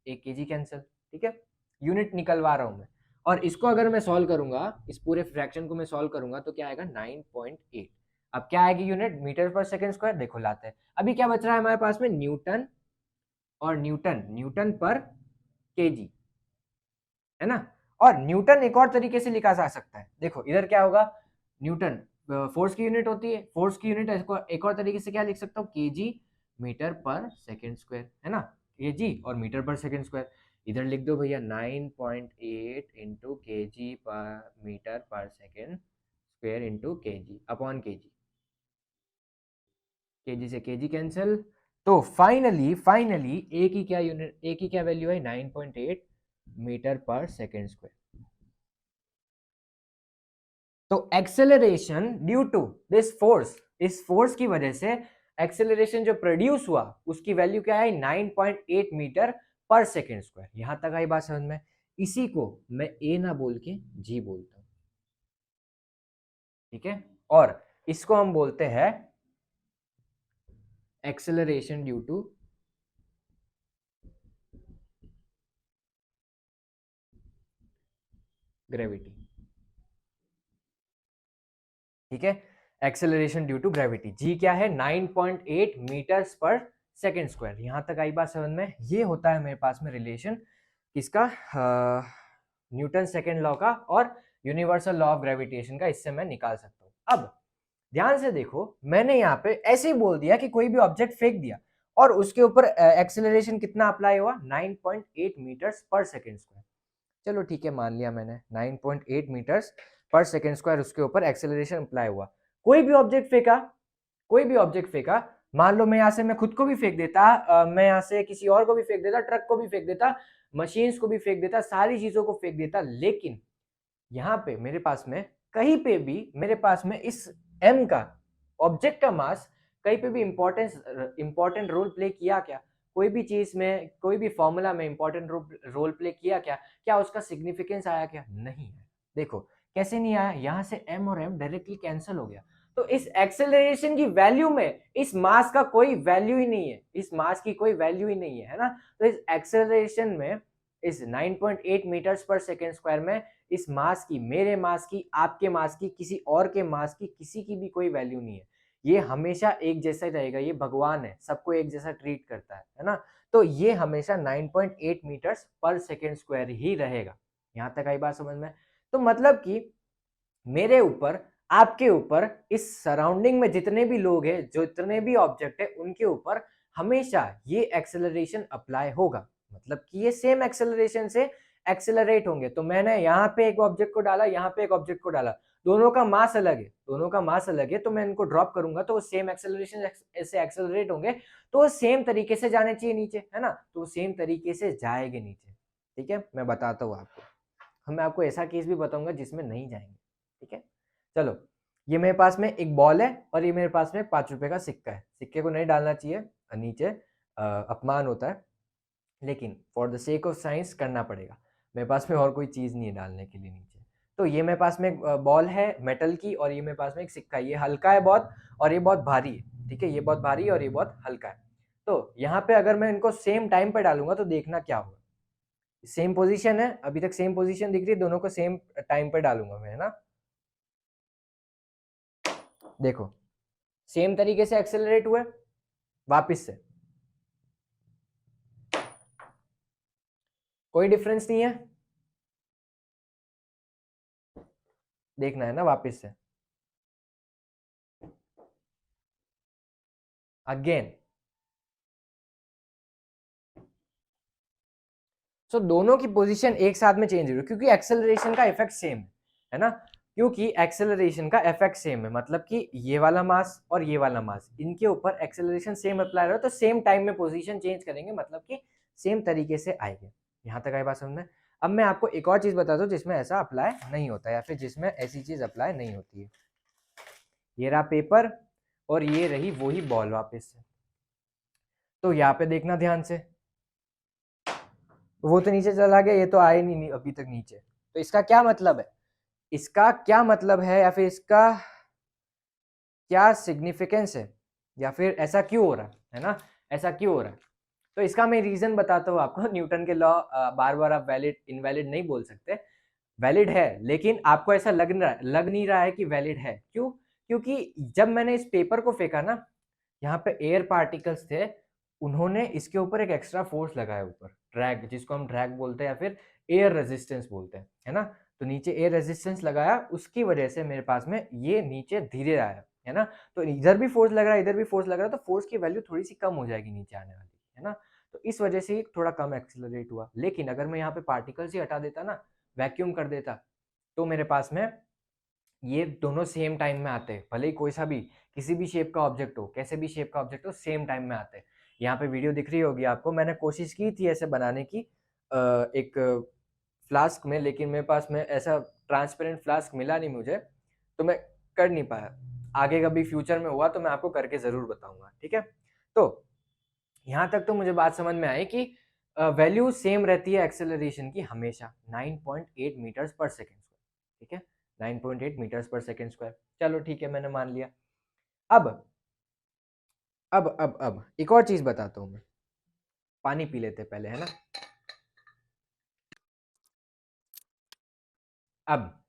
1 kg कैंसिल। ठीक है, यूनिट निकलवा रहा हूँ मैं। और इसको अगर मैं सॉल्व करूंगा, इस पूरे फ्रैक्शन को मैं सॉल्व करूंगा, तो क्या आएगा 9.8। अब क्या आएगी यूनिट, मीटर पर सेकंड स्क्वायर। देखो लाते हैं, अभी क्या बच रहा है हमारे पास में, न्यूटन और न्यूटन, न्यूटन पर केजी, है ना। और न्यूटन एक और तरीके से लिखा जा सकता है, देखो इधर क्या होगा, न्यूटन फोर्स की यूनिट होती है, फोर्स की यूनिट एक और तरीके से क्या लिख सकता हूँ, KG metre per second square, है ना, केजी और मीटर पर सेकेंड स्क्वायर। इधर लिख दो भैया 9.8 इंटू के जी पर metre per second square into के जी अपॉन के जी, केजी से केजी कैंसिल। तो फाइनली ए की क्या यूनिट, ए की क्या वैल्यू है, 9.8 मीटर पर सेकेंड स्क्वायर। तो acceleration due to this force, इस फोर्स की वजह से एक्सेलरेशन जो प्रोड्यूस हुआ उसकी वैल्यू क्या है, 9.8 मीटर पर सेकेंड स्क्वायर। यहां तक आई बात समझ में। इसी को मैं ए ना बोल के जी बोलता हूं। ठीक है, और इसको हम बोलते हैं एक्सेलरेशन ड्यू टू ग्रेविटी। ठीक है, acceleration due to gravity, G क्या है 9.8 मीटर्स पर सेकेंड स्क्वायर। यहां तक आई बात समझ में। ये होता है मेरे पास में रिलेशन किसका, न्यूटन सेकेंड लॉ का और यूनिवर्सल लॉ ऑफ ग्रेविटेशन का, इससे मैं निकाल सकता हूं। अब ध्यान से देखो, मैंने यहाँ पे ऐसे ही बोल दिया कि कोई भी ऑब्जेक्ट फेंक दिया और उसके ऊपर एक्सेलरेशन कितना अप्लाई हुआ, 9.8 मीटर्स पर सेकेंड स्क्वायर। चलो ठीक है, मान लिया मैंने 9.8 मीटर्स पर सेकेंड स्क्वायर उसके ऊपर एक्सेलरेशन अप्लाई हुआ। कोई भी ऑब्जेक्ट फेंका, कोई भी ऑब्जेक्ट फेंका, मान लो मैं यहाँ से मैं खुद को भी फेंक देता, मैं यहाँ से किसी और को भी फेंक देता, ट्रक को भी फेंक देता, मशीन्स को भी फेंक देता, सारी चीजों को फेंक देता, लेकिन यहाँ पे मेरे पास में कहीं पे भी मेरे पास में इस m का ऑब्जेक्ट का मास कहीं पे भी इंपॉर्टेंट रोल प्ले किया क्या, कोई भी चीज में, कोई भी फॉर्मूला में इंपॉर्टेंट रोल प्ले किया क्या, क्या उसका सिग्निफिकेंस आया क्या, नहीं है। देखो कैसे नहीं आया, यहाँ से m और m डायरेक्टली कैंसिल हो गया। तो इस एक्सेलरेशन की वैल्यू में इस मास का कोई वैल्यू ही नहीं है, इस मास की कोई वैल्यू ही नहीं है ना। तो इस एक्सेलरेशन में, इस 9.8 मीटर्स पर सेकेंड स्क्वायर में इस मास की, मेरे मास की, आपके मास की, किसी और के मास की, किसी की भी कोई वैल्यू नहीं है। ये हमेशा एक जैसा ही रहेगा, ये भगवान है, सबको एक जैसा ट्रीट करता है ना। तो ये हमेशा 9.8 मीटर्स पर सेकेंड स्क्वायर ही रहेगा। यहां तक आई बात समझ में। तो मतलब कि मेरे ऊपर, आपके ऊपर, इस सराउंडिंग में जितने भी लोग हैं, जो जितने भी ऑब्जेक्ट है, उनके ऊपर हमेशा ये एक्सेलरेशन अप्लाई होगा। मतलब कि ये सेम एक्सेलरेशन से एक्सेलरेट होंगे। तो मैंने यहाँ पे एक ऑब्जेक्ट को डाला, यहाँ पे एक ऑब्जेक्ट को डाला, दोनों का मास अलग है, दोनों का मास अलग है, तो मैं इनको ड्रॉप करूंगा तो वो सेम एक्सेलरेशन से एक्सेलरेट होंगे, तो वो सेम तरीके से जाने चाहिए नीचे, है ना। तो वो सेम तरीके से जाएंगे नीचे। ठीक है, मैं बताता हूँ आपको, मैं आपको ऐसा केस भी बताऊंगा जिसमें नहीं जाएंगे। ठीक है, चलो, ये मेरे पास में एक बॉल है और ये मेरे पास में 5 रुपए का सिक्का है। सिक्के को नहीं डालना चाहिए नीचे, अपमान होता है, लेकिन for the sake of science करना पड़ेगा। मेरे पास में और कोई चीज़ नहीं है डालने के लिए नीचे। तो ये मेरे पास में एक बॉल है मेटल की, और ये मेरे पास में एक सिक्का है। ये हल्का है बहुत और ये बहुत भारी है। ठीक है, ये बहुत भारी है और ये बहुत हल्का है। तो यहाँ पे अगर मैं इनको सेम टाइम पे डालूंगा तो देखना क्या होगा। सेम पोजीशन है, अभी तक सेम पोजीशन दिख रही है, दोनों को सेम टाइम पे डालूंगा मैं, है ना। देखो सेम तरीके से एक्सेलरेट हुआ, वापस से कोई डिफरेंस नहीं है, देखना है ना वापस से। अगेन सो दोनों की पोजीशन एक साथ में चेंज हो रही है, क्योंकि एक्सेलरेशन का इफेक्ट सेम है ना, क्योंकि एक्सेलरेशन का इफेक्ट सेम है। मतलब कि ये वाला मास और ये वाला मास, इनके ऊपर एक्सेलरेशन सेम अप्लाई हो रहा है, तो सेम टाइम में पोजीशन चेंज करेंगे, मतलब कि सेम तरीके से आएंगे। यहाँ तक आई बात समझ में। अब मैं आपको एक और चीज बताता हूँ जिसमें ऐसा अप्लाई नहीं होता या फिर जिसमें ऐसी चीज अप्लाई नहीं होती है। ये रहा पेपर और ये रही वही बॉल वापस से। तो यहाँ पे देखना ध्यान से, वो तो नीचे चला गया, ये तो आए नहीं अभी तक नीचे। तो इसका क्या मतलब है, इसका क्या मतलब है या फिर इसका क्या सिग्निफिकेंस है, या फिर ऐसा क्यों हो रहा है ना, ऐसा क्यों हो रहा है। तो इसका मैं रीजन बताता हूँ आपको। न्यूटन के लॉ बार बार आप वैलिड इनवैलिड नहीं बोल सकते, वैलिड है, लेकिन आपको ऐसा लग नहीं रहा है कि वैलिड है। क्यों? क्योंकि जब मैंने इस पेपर को फेंका ना, यहाँ पे एयर पार्टिकल्स थे, उन्होंने इसके ऊपर एक एक्स्ट्रा फोर्स लगाया ऊपर, ड्रैग, जिसको हम ड्रैग बोलते हैं या फिर एयर रेजिस्टेंस बोलते हैं, है ना। तो नीचे एयर रेजिस्टेंस लगाया, उसकी वजह से मेरे पास में ये नीचे धीरे आया, है ना। तो इधर भी फोर्स लग रहा है, इधर भी फोर्स लग रहा है, तो फोर्स की वैल्यू थोड़ी सी कम हो जाएगी नीचे आने वाली, है ना। तो इस वजह से थोड़ा कम एक्सेलरेट हुआ। लेकिन अगर मैं यहाँ पे पार्टिकल्स ही हटा देता ना, वैक्यूम कर देता, तो मेरे पास में ये दोनों सेम टाइम में आते हैं। भले ही कोई सा भी किसी भी शेप का ऑब्जेक्ट हो, कैसे भी शेप का ऑब्जेक्ट हो, सेम टाइम में आते हैं। यहाँ पे वीडियो दिख रही होगी आपको, मैंने कोशिश की थी ऐसे बनाने की एक फ्लास्क में, लेकिन मेरे पास में ऐसा ट्रांसपेरेंट फ्लास्क मिला नहीं मुझे, तो मैं कर नहीं पाया। आगे कभी फ्यूचर में हुआ तो मैं आपको करके जरूर बताऊंगा, ठीक है। तो यहाँ तक तो मुझे बात समझ में आई कि वैल्यू सेम रहती है एक्सेलरेशन की हमेशा, 9.8 मीटर्स पर सेकेंड स्क्वायर, ठीक है, 9.8 मीटर्स पर सेकेंड स्क्वायर। चलो ठीक है, मैंने मान लिया। अब अब एक और चीज बताता हूँ मैं, पानी पी लेते पहले, है ना। अब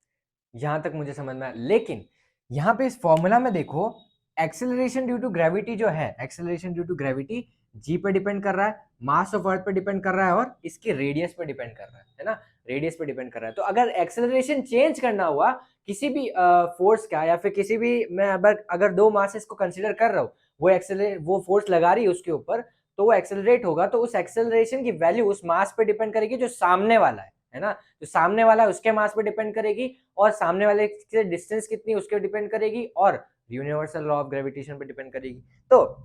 यहां तक मुझे समझ में आया, लेकिन यहाँ पे इस फॉर्मूला में देखो, एक्सेलरेशन ड्यू टू ग्रेविटी जो है, एक्सेलरेशन ड्यू टू ग्रेविटी जी पे डिपेंड कर रहा है, मास ऑफ अर्थ पे डिपेंड कर रहा है, और इसके रेडियस पे डिपेंड कर रहा है ना, रेडियस पे डिपेंड कर रहा है। तो अगर एक्सेलरेशन चेंज करना हुआ किसी भी फोर्स का, या फिर किसी भी, मैं अगर दो मासेस को कंसिडर कर रहा हूँ, वो फोर्स लगा रही है उसके ऊपर, तो वो एक्सेलरेट होगा, तो उस एक्सेलरेशन की वैल्यू उस मास पे डिपेंड करेगी जो सामने वाला है ना। जो सामने वाला है उसके मास पे डिपेंड करेगी, और सामने वाले से डिस्टेंस कितनी उसके डिपेंड करेगी, और यूनिवर्सल लॉ ऑफ ग्रेविटेशन पे डिपेंड करेगी। तो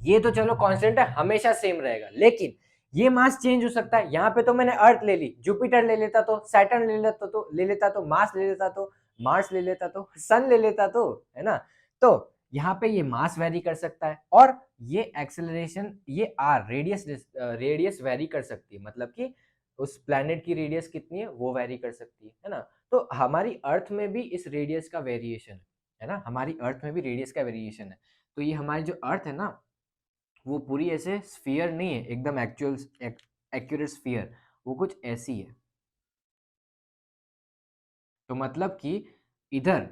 ये तो चलो कांस्टेंट है, हमेशा सेम रहेगा, लेकिन ये मास चेंज हो सकता है। यहाँ पे तो मैंने अर्थ ले ली, जुपिटर ले लेता तो, सैटर्न ले लेता तो मार्स ले लेता तो, मार्स ले लेता तो, सन ले लेता तो, है ना। तो यहाँ पे ये मास वेरी कर सकता है, और ये एक्सेलरेशन, ये आर रेडियस वेरी कर सकती है, मतलब कि उस प्लैनेट की रेडियस कितनी है वो वेरी कर सकती है ना। तो हमारी अर्थ में भी इस रेडियस का वेरिएशन है ना, हमारी अर्थ में भी रेडियस का वेरिएशन है। तो ये हमारी जो अर्थ है ना, वो पूरी ऐसे स्फीयर नहीं है, एकदम एक्यूरेट स्फीयर, वो कुछ ऐसी है। तो मतलब कि इधर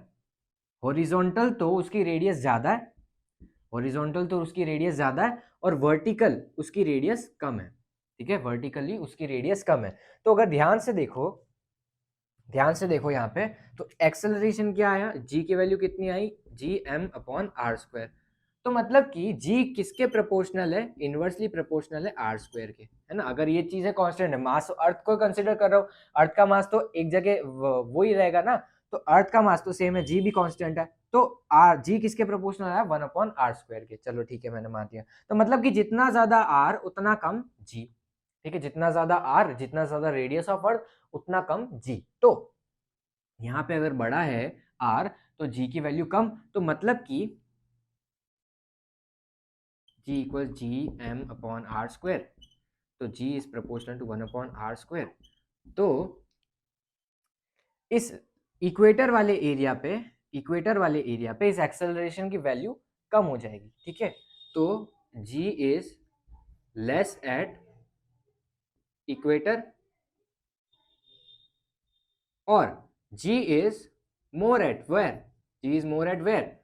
हॉरिजॉन्टल तो उसकी रेडियस ज्यादा है, हॉरिजॉन्टल तो उसकी रेडियस ज्यादा है, और वर्टिकल उसकी रेडियस कम है, ठीक है, वर्टिकली उसकी रेडियस कम है। तो अगर ध्यान से देखो यहाँ पे, तो एक्सेलरेशन क्या आया, जी की वैल्यू कितनी आई, G M upon R square. तो मतलब कि जी किसके प्रोपोर्शनल है, इनवर्सली प्रोपोर्शनल है आर स्क्वायर के, है ना। अगर ये चीजें कांस्टेंट है, मास अर्थ को कंसीडर कर रहा हूँ, अर्थ का मास तो एक जगह वो ही रहेगा ना, तो अर्थ का मास तो सेम है, जी भी कांस्टेंट है, तो आर जी किसके प्रोपोर्शनल है, 1/r² के। चलो ठीक है, मैंने मान दिया। तो मतलब कि जितना ज्यादा आर उतना कम जी, ठीक है, जितना ज्यादा आर, जितना ज्यादा रेडियस ऑफ अर्थ, उतना कम जी। तो यहाँ पे अगर बड़ा है आर, तो जी की वैल्यू कम, तो मतलब कि G equal G M upon R square, तो जी इज प्रोपोर्शनल टू 1/r²। तो इस इक्वेटर वाले एरिया पे इस एक्सेलरेशन की वैल्यू कम हो जाएगी, ठीक है। तो जी इज लेस एट इक्वेटर, और g is more at where, g is more at where,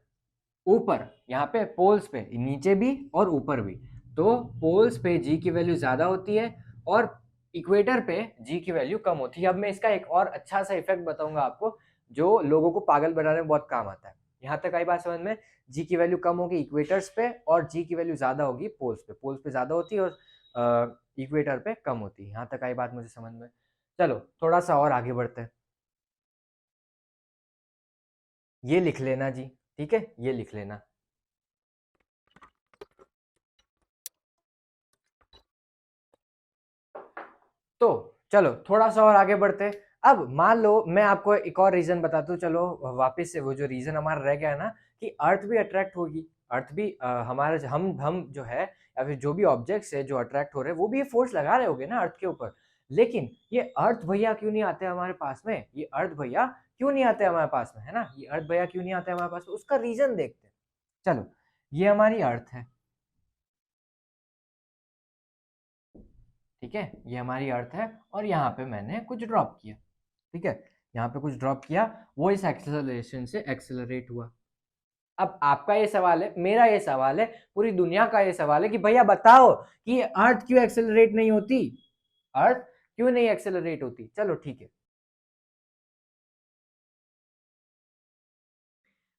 ऊपर, यहाँ पे पोल्स पे, नीचे भी और ऊपर भी। तो पोल्स पे जी की वैल्यू ज्यादा होती है, और इक्वेटर पे जी की वैल्यू कम होती है। अब मैं इसका एक और अच्छा सा इफेक्ट बताऊंगा आपको, जो लोगों को पागल बनाने में बहुत काम आता है। यहाँ तक आई बात समझ में, जी की वैल्यू कम होगी इक्वेटर्स पे, और जी की वैल्यू ज्यादा होगी पोल्स पे, पोल्स पे ज्यादा होती है और इक्वेटर पे कम होती है। यहाँ तक आई बात मुझे समझ में। चलो थोड़ा सा और आगे बढ़ते हैं, ये लिख लेना जी, ठीक है, ये लिख लेना। तो चलो थोड़ा सा और आगे बढ़ते हैं। अब मान लो मैं आपको एक और रीजन बताता हूँ, चलो वापस से वो जो रीजन हमारा रह गया है ना कि अर्थ भी अट्रैक्ट होगी, अर्थ भी हमारा हम जो है या फिर जो भी ऑब्जेक्ट्स है जो अट्रैक्ट हो रहे हैं वो भी ये फोर्स लगा रहे होंगे ना अर्थ के ऊपर। लेकिन ये अर्थ भैया क्यों नहीं आते हमारे पास में, ये अर्थ भैया क्यों नहीं आते हमारे पास में, है ना, ये अर्थ भैया क्यों नहीं आते हमारे पास में, उसका रीजन देखते हैं। चलो ये हमारी अर्थ है, ठीक है, ये हमारी अर्थ है और यहाँ पे मैंने कुछ ड्रॉप किया, ठीक है, यहाँ पे कुछ ड्रॉप किया, वो इस एक्सेलरेशन से एक्सेलरेट हुआ। अब आपका ये सवाल है, मेरा ये सवाल है, पूरी दुनिया का ये सवाल है कि भैया बताओ कि अर्थ क्यों एक्सेलरेट नहीं होती, अर्थ क्यों नहीं एक्सेलरेट होती। चलो ठीक है,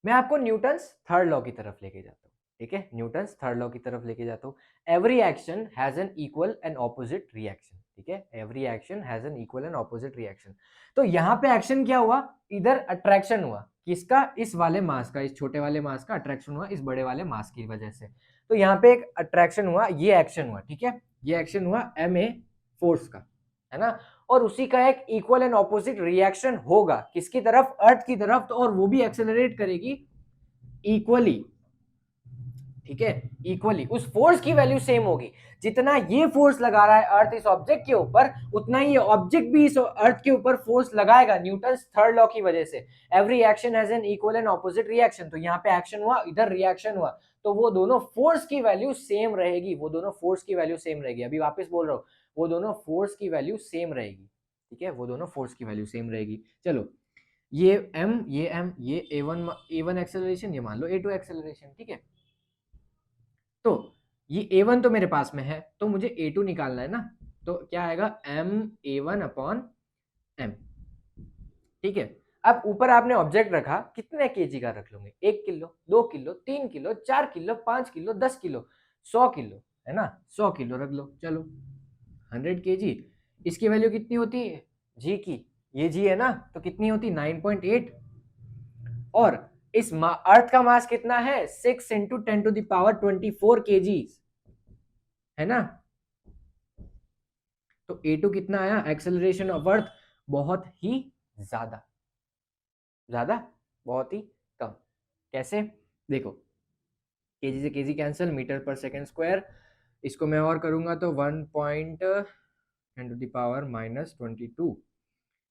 मैं आपको न्यूटन्स थर्ड लॉ की तरफ लेके जाता हूँ, ठीक है, न्यूटन्स थर्ड लॉ की तरफ लेके जाता हूँ। Every action has an equal and opposite reaction, ठीक है, every action has an equal and opposite reaction. तो यहाँ पे एक्शन क्या हुआ, इधर अट्रैक्शन हुआ, किसका, इस वाले मास का, इस छोटे वाले मास का अट्रैक्शन हुआ इस बड़े वाले मास की वजह से। तो यहाँ पे एक अट्रैक्शन हुआ, ये एक्शन हुआ, ठीक है, ये एक्शन हुआ एम ए फोर्स का, है ना, और उसी का एक इक्वल एंड ऑपोजिट रिएक्शन होगा किसकी तरफ, अर्थ की तरफ, तो और वो भी एक्सेलरेट करेगी इक्वली, ठीक है, इक्वली, उस फोर्स की वैल्यू सेम होगी, जितना ये फोर्स लगा रहा है अर्थ इस ऑब्जेक्ट के ऊपर, उतना ही ये ऑब्जेक्ट भी इस अर्थ के ऊपर फोर्स लगाएगा न्यूटन्स थर्ड लॉ की वजह से। Every action has an equal and opposite reaction, तो यहाँ पे एक्शन हुआ, इधर रिएक्शन हुआ, तो वो दोनों फोर्स की वैल्यू सेम रहेगी, वो दोनों फोर्स की वैल्यू सेम रहेगी। अभी वापस बोल रहा हूँ, वो दोनों फोर्स की वैल्यू सेम रहेगी, ठीक है, वो दोनों फोर्स की वैल्यू सेम रहेगी। चलो ये एम, ये ए वन एक्सेलरेशन, ये मान लो ए टू एक्सेलरेशन, ठीक है, तो ये A1 तो मेरे पास में है, तो मुझे A2 निकालना है ना, तो क्या आएगा m A1 अपॉन m, ठीक है। अब ऊपर आपने ऑब्जेक्ट रखा, कितने केजी का रख लोगे, 1 kilo, 2 kilo, 3 kilo, 4 kilo, 5 kilo, 10 kilo, 100 kilo, है ना, 100 किलो रख लो, चलो 100 केजी। इसकी वैल्यू कितनी होती है जी की, ये जी है ना, तो कितनी होती 9.8, और इस अर्थ का मास कितना है 6 इंटू 10⁻24 केजी, है ना, तो A2 कितना आया, एक्सेलरेशन ऑफ अर्थ बहुत ही ज्यादा, ज्यादा बहुत ही कम, कैसे, देखो केजी से केजी कैंसिल, मीटर पर सेकंड स्क्वायर, इसको मैं और करूंगा तो 1.10⁻−22,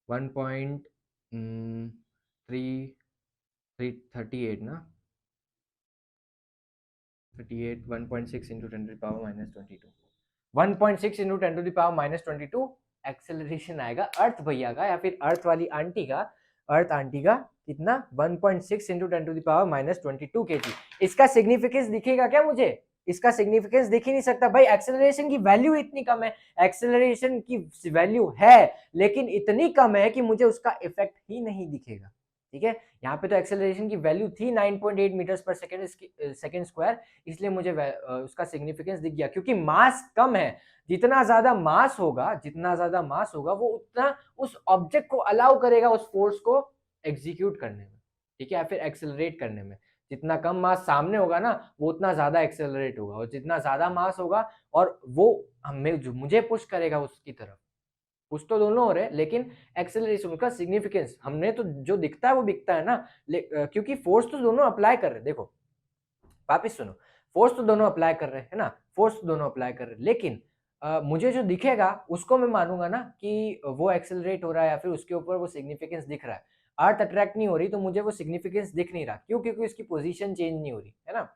1.338 ना, 38, 1.6 इंटू 10⁻−22, 1.6 इंटू 10⁻−22 एक्सेलरेशन आएगा अर्थ भैया का, या फिर अर्थ वाली आंटी का, अर्थ आंटी का कितना 1.6 इंटू 10⁻−22 केजी। इसका सिग्निफिकेंस दिखेगा क्या मुझे, इसका सिग्निफिकेंस दिख ही नहीं सकता भाई, एक्सेलरेशन की वैल्यू इतनी कम है, एक्सेलरेशन की वैल्यू है लेकिन इतनी कम है कि मुझे उसका इफेक्ट ही नहीं दिखेगा, ठीक है। यहाँ पे तो एक्सेलरेशन की वैल्यू थी 9.8 मीटर्स पर सेकेंड स्क्वायर, इसलिए मुझे उसका सिग्निफिकेंस दिख गया, क्योंकि मास कम है, जितना ज्यादा मास होगा, जितना ज्यादा मास होगा वो उतना उस ऑब्जेक्ट को अलाउ करेगा उस फोर्स को एग्जीक्यूट करने में, ठीक है, या फिर एक्सेलरेट करने में। जितना कम मास सामने होगा ना वो उतना ज्यादा एक्सेलरेट होगा, और जितना ज्यादा मास होगा और वो हमें मुझे पुश करेगा उसकी तरफ, कुछ तो दोनों हो रहे, लेकिन एक्सेलरेशन का सिग्निफिकेंस हमने तो जो दिखता है वो दिखता है ना, क्योंकि फोर्स तो दोनों अप्लाई कर रहे, देखो वापिस सुनो, फोर्स तो दोनों अप्लाई कर रहे है ना, फोर्स तो दोनों अप्लाई कर रहे, लेकिन मुझे जो दिखेगा उसको मैं मानूंगा ना कि वो एक्सेलरेट हो रहा है या फिर उसके ऊपर वो सिग्निफिकेंस दिख रहा है। अर्थ अट्रैक्ट नहीं हो रही तो मुझे वो सिग्निफिकेंस दिख नहीं रहा, क्यों, क्योंकि उसकी पोजीशन चेंज नहीं हो रही है ना,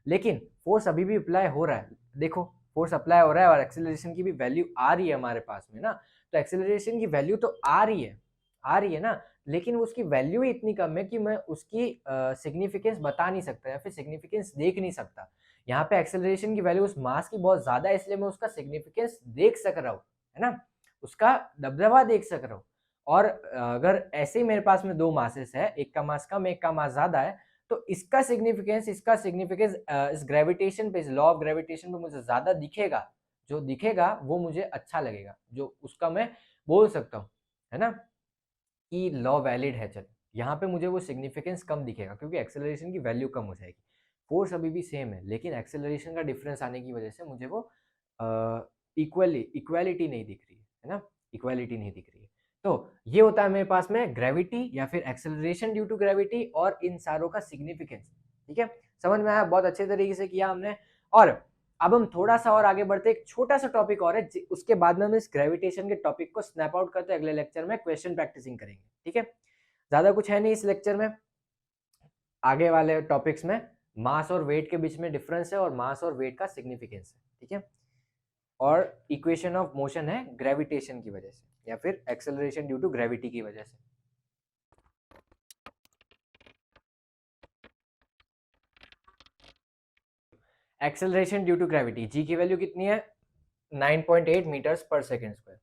लेकिन फोर्स अभी भी अप्लाई हो रहा है, देखो फोर्स अप्लाई हो रहा है और एक्सेलरेशन की भी वैल्यू आ रही है हमारे पास में ना, तो एक्सेलरेशन की वैल्यू तो आ रही है, आ रही है ना, लेकिन उसकी वैल्यू ही इतनी कम है कि मैं उसकी सिग्निफिकेंस बता नहीं सकता या फिर सिग्निफिकेंस देख नहीं सकता। यहाँ पे एक्सेलरेशन की वैल्यू उस मास की बहुत ज्यादा है, इसलिए मैं उसका सिग्निफिकेंस देख सक रहा हूँ, है ना, उसका दबदबा देख सक रहा हूँ। और अगर ऐसे ही मेरे पास में दो मासेस है, एक का मास कम एक का मास ज्यादा है, तो इसका सिग्निफिकेंस इस ग्रेविटेशन पे, इस लॉ ऑफ ग्रेविटेशन पे मुझे ज्यादा दिखेगा, जो दिखेगा वो मुझे अच्छा लगेगा, जो उसका मैं बोल सकता हूँ, है ना, कि लॉ वैलिड है। चल यहाँ पे मुझे वो सिग्निफिकेंस कम दिखेगा क्योंकि एक्सेलरेशन की वैल्यू कम हो जाएगी, फोर्स अभी भी सेम है लेकिन एक्सेलरेशन का डिफरेंस आने की वजह से मुझे वो इक्वलिटी नहीं दिख रही है ना, इक्वालिटी नहीं दिख रही है। तो ये होता है मेरे पास में ग्रेविटी या फिर एक्सेलरेशन ड्यू टू ग्रेविटी और इन सारों का सिग्निफिकेंस। ठीक है, समझ में आया? बहुत अच्छे तरीके से किया हमने। और अब हम थोड़ा सा और आगे बढ़ते, एक छोटा सा टॉपिक और है, उसके बाद में हम इस ग्रेविटेशन के टॉपिक को स्नैप आउट करते हैं, अगले लेक्चर में क्वेश्चन प्रैक्टिसिंग करेंगे। ठीक है, ज्यादा कुछ है नहीं इस लेक्चर में। आगे वाले टॉपिक्स में मास और वेट के बीच में डिफरेंस है और मास और वेट का सिग्निफिकेंस है। ठीक है, और इक्वेशन ऑफ मोशन है ग्रेविटेशन की वजह से या फिर एक्सेलरेशन ड्यू टू ग्रेविटी की वजह से। एक्सेलरेशन ड्यू टू ग्रेविटी, जी की वैल्यू कितनी है? 9.8 मीटर्स पर सेकेंड स्क्वायर।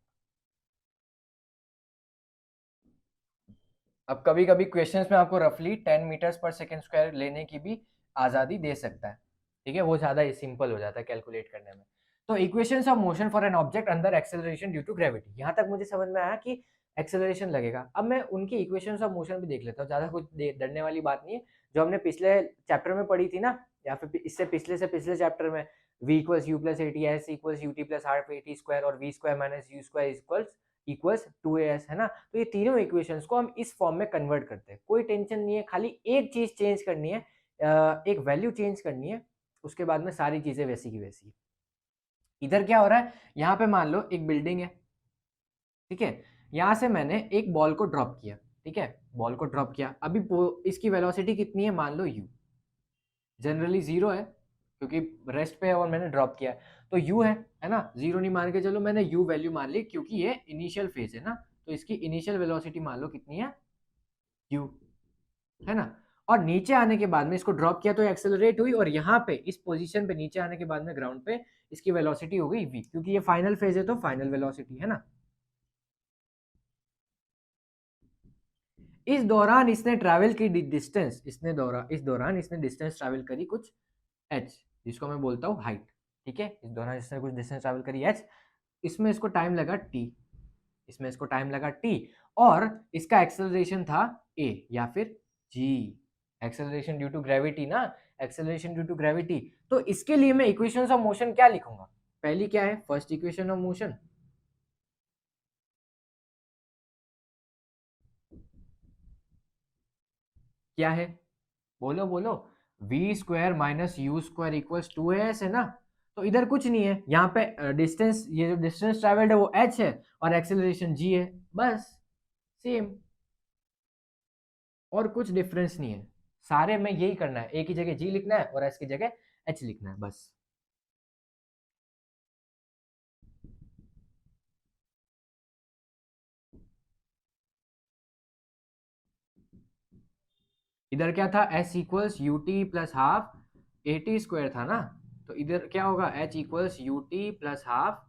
अब कभी कभी क्वेश्चंस में आपको रफली 10 मीटर्स पर सेकेंड स्क्वायर लेने की भी आजादी दे सकता है। ठीक है, वो ज्यादा सिंपल हो जाता है कैलकुलेट करने में। तो equations of motion for an object under acceleration due to gravity, यहाँ तक मुझे समझ में आया कि एक्सेलरेशन लगेगा। अब मैं उनकी इक्वेशंस ऑफ मोशन भी देख लेता हूँ, ज्यादा कुछ डरने वाली बात नहीं है। जो हमने पिछले चैप्टर में पढ़ी थी ना, या फिर इससे पिछले चैप्टर में, v equals u plus eighty S equals UT plus half eighty square और v square minus you square equals 2as है ना। तो ये तीनों इक्वेशंस को हम इस फॉर्म में कन्वर्ट करते हैं, कोई टेंशन नहीं है, खाली एक चीज चेंज करनी है, एक वैल्यू चेंज करनी है, उसके बाद में सारी चीजें वैसी की वैसी। इधर क्या हो रहा है, यहाँ पे मान लो एक बिल्डिंग है, ठीक है, यहाँ से मैंने एक बॉल को ड्रॉप किया। ठीक है, बॉल को ड्रॉप किया, अभी इसकी वेलोसिटी कितनी है, मान लो u, जनरली 0 है क्योंकि रेस्ट पे है और मैंने ड्रॉप किया है, तो u है ना, 0 नहीं मान के चलो, मैंने u वैल्यू मान ली क्योंकि ये इनिशियल फेज है ना, तो इसकी इनिशियल वेलोसिटी मान लो कितनी है, u है ना। और नीचे आने के बाद में इसको ड्रॉप किया तो एक्सेलरेट हुई, और यहाँ पे इस पोजीशन पे नीचे आने के बाद में ग्राउंड पे इसकी वेलोसिटी हो गई v, क्योंकि ये फाइनल फेज है तो फाइनल वेलोसिटी है ना। इस दौरान इसने ट्रैवल की डिस्टेंस, इस दौरान इसने डिस्टेंस ट्रैवल करी कुछ h, जिसको मैं बोलता हूँ हाइट। ठीक है, इस दौरान इसने कुछ डिस्टेंस ट्रैवल करी h, इसमें इसको टाइम लगा t, इसमें इसको टाइम लगा t, और इसका एक्सेलरेशन था a या फिर g, acceleration due to gravity ना, एक्सेलरेशन ड्यू टू ग्रेविटी। तो इसके लिए मैं इक्वेशंस ऑफ मोशन क्या लिखूंगा, पहली क्या है, फर्स्ट इक्वेशन ऑफ मोशन, क्या है, बोलो बोलो, v square minus you square equals 2as है ना। तो इधर कुछ नहीं है, यहाँ पे डिस्टेंस, ये जो डिस्टेंस ट्रैवल्ड है वो h है और एक्सेलरेशन g है, बस सेम, और कुछ डिफरेंस नहीं है। सारे में यही करना है, एक ही जगह g लिखना है और s की जगह h लिखना है, बस। इधर क्या था, s equals u t plus half a t square था ना, तो इधर क्या होगा, h equals u t plus half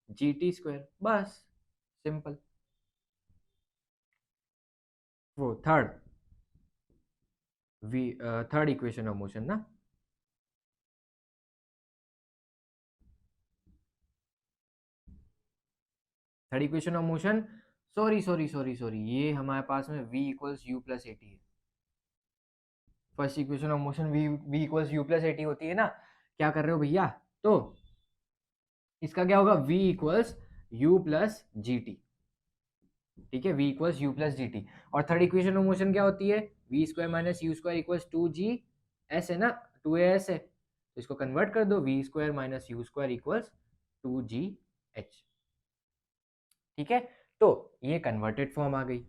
g t square, बस सिंपल। वो थर्ड इक्वेशन ऑफ मोशन ना, third equation of motion, sorry, ये हमारे पास में v equals u plus a t है। First equation of motion v equals u plus a t होती है ना, क्या कर रहे हो भैया, तो इसका क्या होगा, v equals u plus G T. ठीक है, v equals u plus G T, और थर्ड इक्वेशन ऑफ मोशन क्या होती है, v square minus you square equals 2g s है ना, 2as है, तो इसको कन्वर्ट कर दो, v square minus you square equals 2gh। ठीक है, तो ये कन्वर्टेड फॉर्म आ गई,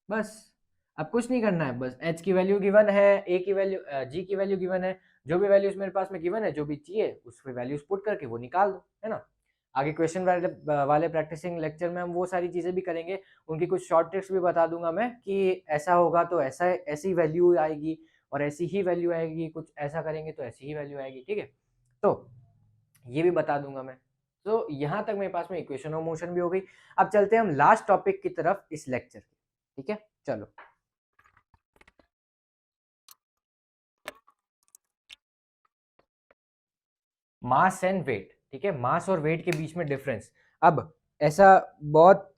बस। अब कुछ नहीं करना है, बस h की वैल्यू गिवन है, a की वैल्यू, g की वैल्यू गिवन है, जो भी वैल्यूज मेरे पास में गिवन है, जो भी चाहिए उस पे वैल्यूज पुट करके वो निकाल दो, है ना। आगे क्वेश्चन वाले प्रैक्टिसिंग लेक्चर में हम वो सारी चीजें भी करेंगे, उनकी कुछ शॉर्ट ट्रिक्स भी बता दूंगा मैं कि ऐसा होगा तो ऐसा, ऐसी वैल्यू आएगी और ऐसी ही वैल्यू आएगी, कुछ ऐसा करेंगे तो ऐसी ही वैल्यू आएगी। ठीक है, तो ये भी बता दूंगा मैं। तो यहाँ तक मेरे पास में इक्वेशन ऑफ मोशन भी हो गई। अब चलते हैं हम लास्ट टॉपिक की तरफ इस लेक्चर की। ठीक है, चलो। मास एंड वेट, ठीक है, मास और वेट के बीच में डिफरेंस। अब ऐसा बहुत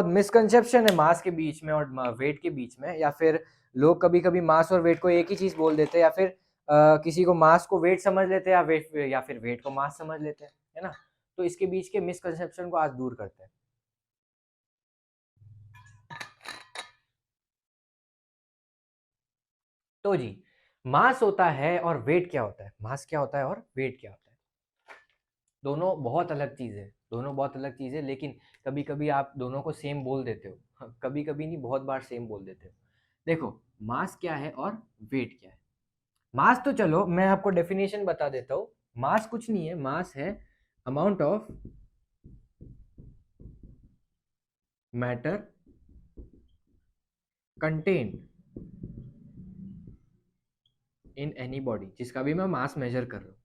मिसकंसेप्शन है मास के बीच में और वेट के बीच में, या फिर लोग कभी कभी मास और वेट को एक ही चीज बोल देते हैं, या फिर किसी को मास को वेट समझ लेते हैं या फिर वेट को मास समझ लेते हैं, है ना। तो इसके बीच के मिसकंसेप्शन को आज दूर करते हैं। तो जी, मास होता है और वेट क्या होता है, मास क्या होता है और वेट क्या होता है, दोनों बहुत अलग चीज है, दोनों बहुत अलग चीज है। लेकिन कभी कभी आप दोनों को सेम बोल देते हो, कभी कभी नहीं, बहुत बार सेम बोल देते हो। देखो, मास क्या है और वेट क्या है। मास तो चलो मैं आपको डेफिनेशन बता देता हूँ। मास कुछ नहीं है, मास है amount of matter contained in any body, जिसका भी मैं मास मेजर कर रहा हूं।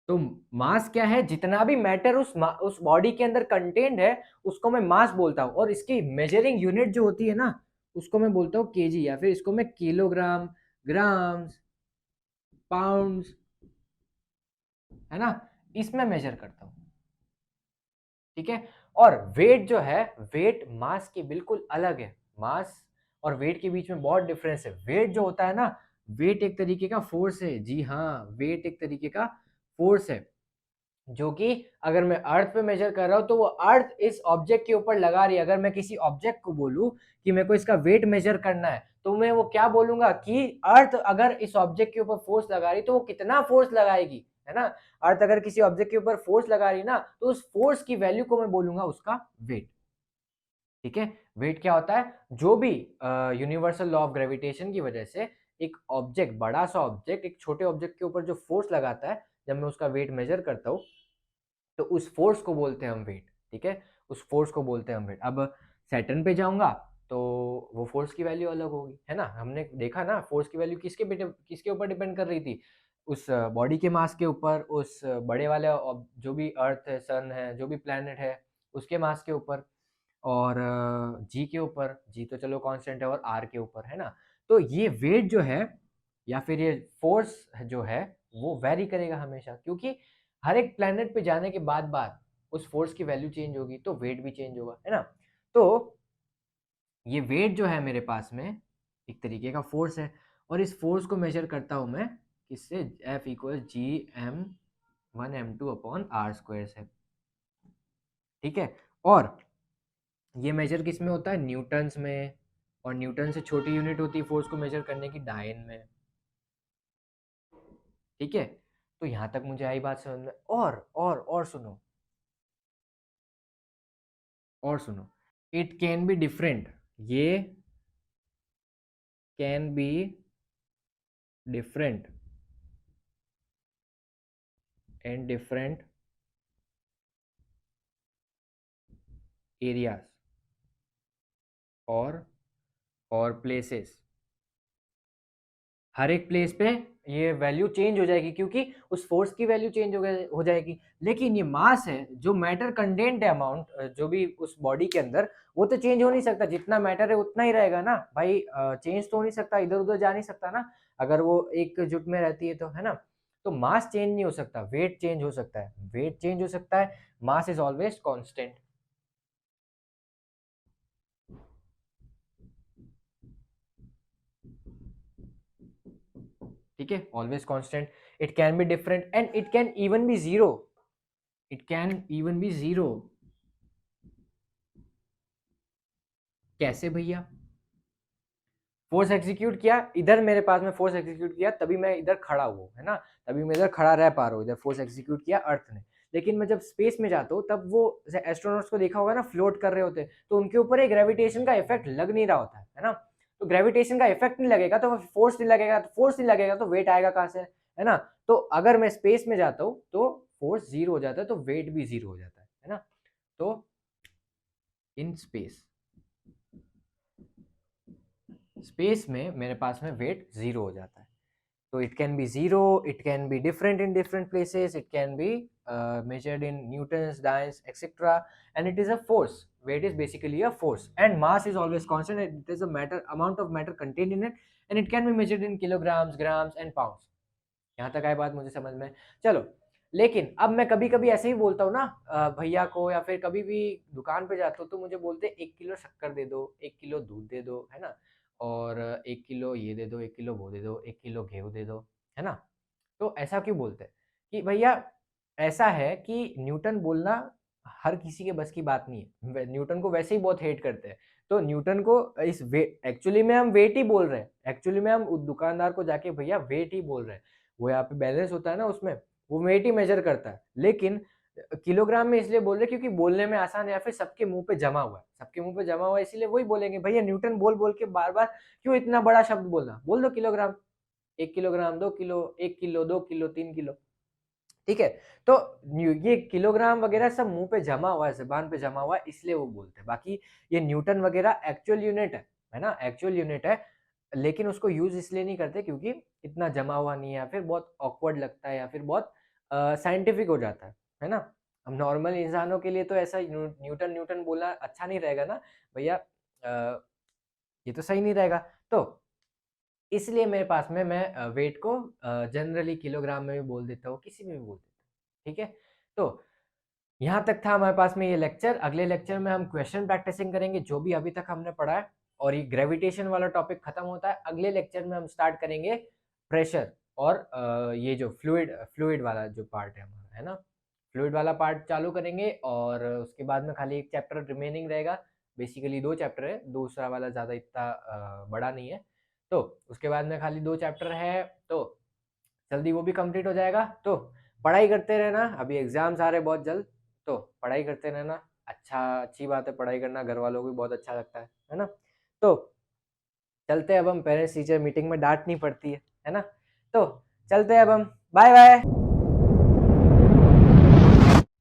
तो मास क्या है, जितना भी मैटर उस बॉडी के अंदर कंटेन्ड है उसको मैं मास बोलता हूं। और इसकी मेजरिंग यूनिट जो होती है ना, उसको मैं बोलता हूं केजी, या फिर इसको मैं किलोग्राम, ग्राम्स, पाउंड्स, है ना, इसमें मेजर करता हूं। ठीक है। और वेट जो है, वेट मास के बिल्कुल अलग है। मास और वेट के बीच में बहुत डिफरेंस है। वेट जो होता है ना, वेट एक तरीके का फोर्स है। जी हाँ, वेट एक तरीके का फोर्स है, जो कि अगर मैं अर्थ पे मेजर कर रहा हूं तो वो अर्थ इस ऑब्जेक्ट के ऊपर लगा रही है। अगर मैं किसी ऑब्जेक्ट को बोलूं कि मेरे को इसका वेट मेजर करना है, तो मैं वो क्या बोलूंगा कि अर्थ अगर इस ऑब्जेक्ट के ऊपर फोर्स लगा रही तो वो कितना फोर्स लगाएगी, है ना। अर्थ अगर किसी ऑब्जेक्ट के ऊपर फोर्स लगा रही ना, तो उस फोर्स की वैल्यू को मैं बोलूंगा उसका वेट। ठीक है। वेट क्या होता है, जो भी यूनिवर्सल लॉ ऑफ ग्रेविटेशन की वजह से एक ऑब्जेक्ट, बड़ा सा ऑब्जेक्ट एक छोटे ऑब्जेक्ट के ऊपर जो फोर्स लगाता है, जब मैं उसका वेट मेजर करता हूँ तो उस फोर्स को बोलते हैं हम वेट। ठीक है, उस फोर्स को बोलते हैं हम वेट। अब सैटर्न पे जाऊंगा तो वो फोर्स की वैल्यू अलग होगी, है ना। हमने देखा ना, फोर्स की वैल्यू किसके ऊपर डिपेंड कर रही थी, उस बॉडी के मास के ऊपर, उस बड़े वाले जो भी अर्थ है, सन है, जो भी प्लैनेट है, उसके मास के ऊपर, और जी के ऊपर। जी तो चलो कांस्टेंट है, और आर के ऊपर, है ना। तो ये वेट जो है या फिर ये फोर्स जो है वो वेरी करेगा हमेशा, क्योंकि हर एक प्लेनेट पे जाने के बाद बाद उस फोर्स की वैल्यू चेंज होगी तो वेट भी चेंज होगा, है ना। तो ये वेट जो है मेरे पास में एक तरीके का फोर्स है, और इस फोर्स को मेजर करता हूं मैं किससे, F equal G M 1m2 upon R square से। ठीक है। और ये मेजर किस में होता है, न्यूटन्स में, और न्यूटन से छोटी यूनिट होती है फोर्स को मेजर करने की, डायन में। ठीक है। तो यहां तक मुझे आई बात समझ में। और सुनो, और सुनो, इट कैन बी डिफरेंट, ये can be different and different areas और प्लेसेस। हर एक प्लेस पे ये वैल्यू चेंज हो जाएगी, क्योंकि उस फोर्स की वैल्यू चेंज हो जाएगी। लेकिन ये मास है, जो मैटर कंटेंट है, अमाउंट जो भी उस बॉडी के अंदर, वो तो चेंज हो नहीं सकता। जितना मैटर है उतना ही रहेगा ना भाई, चेंज तो हो नहीं सकता, इधर उधर जा नहीं सकता ना, अगर वो एक जुट में रहती है तो, है ना। तो मास चेंज नहीं हो सकता, वेट चेंज हो सकता है, वेट चेंज हो सकता है, मास इज ऑलवेज कॉन्स्टेंट। ठीक है, always constant. It can be different and it can even be zero, it can even be zero. कैसे भैया, फोर्स एग्जीक्यूट किया इधर, मेरे पास में फोर्स एग्जीक्यूट किया, तभी मैं इधर खड़ा हुआ, है ना, तभी मैं इधर खड़ा रह पा रहा हूँ, इधर फोर्स एग्जीक्यूट किया अर्थ ने। लेकिन मैं जब स्पेस में जाता हूँ तब वो, जैसे एस्ट्रोनॉट्स को देखा होगा ना, फ्लोट कर रहे होते हैं, तो उनके ऊपर एक ग्रेविटेशन का इफेक्ट लग नहीं रहा होता है ना। तो ग्रेविटेशन का इफेक्ट नहीं लगेगा तो फोर्स नहीं लगेगा, तो फोर्स नहीं लगेगा तो वेट आएगा कहाँ से, है ना। तो अगर मैं स्पेस में जाता हूँ तो फोर्स जीरो हो जाता है, तो वेट भी जीरो हो जाता है ना। तो इन स्पेस में मेरे पास में वेट जीरो हो जाता है। So it can be zero, it can be different in different places, it can be measured in newtons, dynes, etc. And it is a force. Weight is basically a force, and mass is always constant. It is a amount of matter contained in it, and it can be measured in kilograms, grams, and pounds. यहाँ तक आई बात मुझे समझ में। चलो, लेकिन अब मैं कभी कभी ऐसे ही बोलता हूँ ना भैया को, या फिर कभी भी दुकान पे जाता हूँ तो मुझे बोलते 1 किलो शक्कर दे दो, 1 किलो दूध दे दो, है ना। और 1 किलो ये दे दो, 1 किलो वो दे दो, 1 किलो गेहूँ दे दो, है ना? तो ऐसा क्यों बोलते हैं? कि भैया ऐसा है कि न्यूटन बोलना हर किसी के बस की बात नहीं है। न्यूटन को वैसे ही बहुत हेट करते हैं। तो न्यूटन को इस वे एक्चुअली में हम वेट ही बोल रहे हैं। एक्चुअली में हम दुकानदार को जाके भैया वेट ही बोल रहे हैं। वो यहाँ पे बैलेंस होता है ना उसमें, वो वेट ही मेजर करता है। लेकिन किलोग्राम में इसलिए बोल रहे हैं क्योंकि बोलने में आसान है या फिर सबके मुँह पे जमा हुआ है। सबके मुँह पे जमा हुआ है इसीलिए वही बोलेंगे। भैया न्यूटन बोल-बोल के बार-बार क्यों इतना बड़ा शब्द बोलना? बोल दो kilogram. 1 kilogram, 2 kilo, 1 kilo, 2 kilo, 3 kilo. ठीक है? तो ये किलोग्राम वगैरह सब मुँह पे जमा हुआ है, ज़ुबान पे जमा हुआ है इसलिए वो बोलते हैं। बाकी ये न्यूटन वगैरह एक्चुअल यूनिट है ना? एक्चुअल यूनिट है, लेकिन उसको यूज़ इसलिए नहीं करते क्योंकि इतना जमा हुआ नहीं है या फिर बहुत ऑकवर्ड लगता है या फिर बहुत साइंटिफिक हो जाता है ना? अब नॉर्मल इंसानों के लिए तो ऐसा न्यूटन न्यूटन बोलना अच्छा नहीं रहेगा ना भैया, ये तो सही नहीं रहेगा। तो इसलिए मेरे पास में मैं वेट को जनरली किलोग्राम में भी बोल देता हूँ, किसी में भी बोल देता हूँ, ठीक है? तो यहाँ तक था हमारे पास में ये लेक्चर। अगले लेक्चर में हम क्वेश्चन प्रैक्टिसिंग करेंगे, जो भी अभी तक हमने पढ़ा है और ये ग्रेविटेशन वाला टॉपिक खत्म होता है। अगले लेक्चर में हम स्टार्ट करेंगे प्रेशर और ये जो फ्लूइड फ्लूइड वाला जो पार्ट है हमारा, है ना? फ्लूइड वाला पार्ट चालू करेंगे और उसके बाद में खाली एक चैप्टर रिमेनिंग रहेगा। बेसिकली 2 चैप्टर है, दूसरा वाला ज़्यादा इतना बड़ा नहीं है। तो उसके बाद में खाली 2 चैप्टर है, तो जल्दी वो भी कंप्लीट हो जाएगा। तो पढ़ाई करते रहना, अभी एग्ज़ाम्स आ रहे हैं बहुत जल्द, तो पढ़ाई करते रहना। अच्छी बात है, पढ़ाई करना घर वालों को भी बहुत अच्छा लगता है ना? तो चलते हैं अब हम, पेरेंट्स टीचर मीटिंग में डाँट नहीं पड़ती है ना? तो चलते हैं अब हम, बाय-बाय।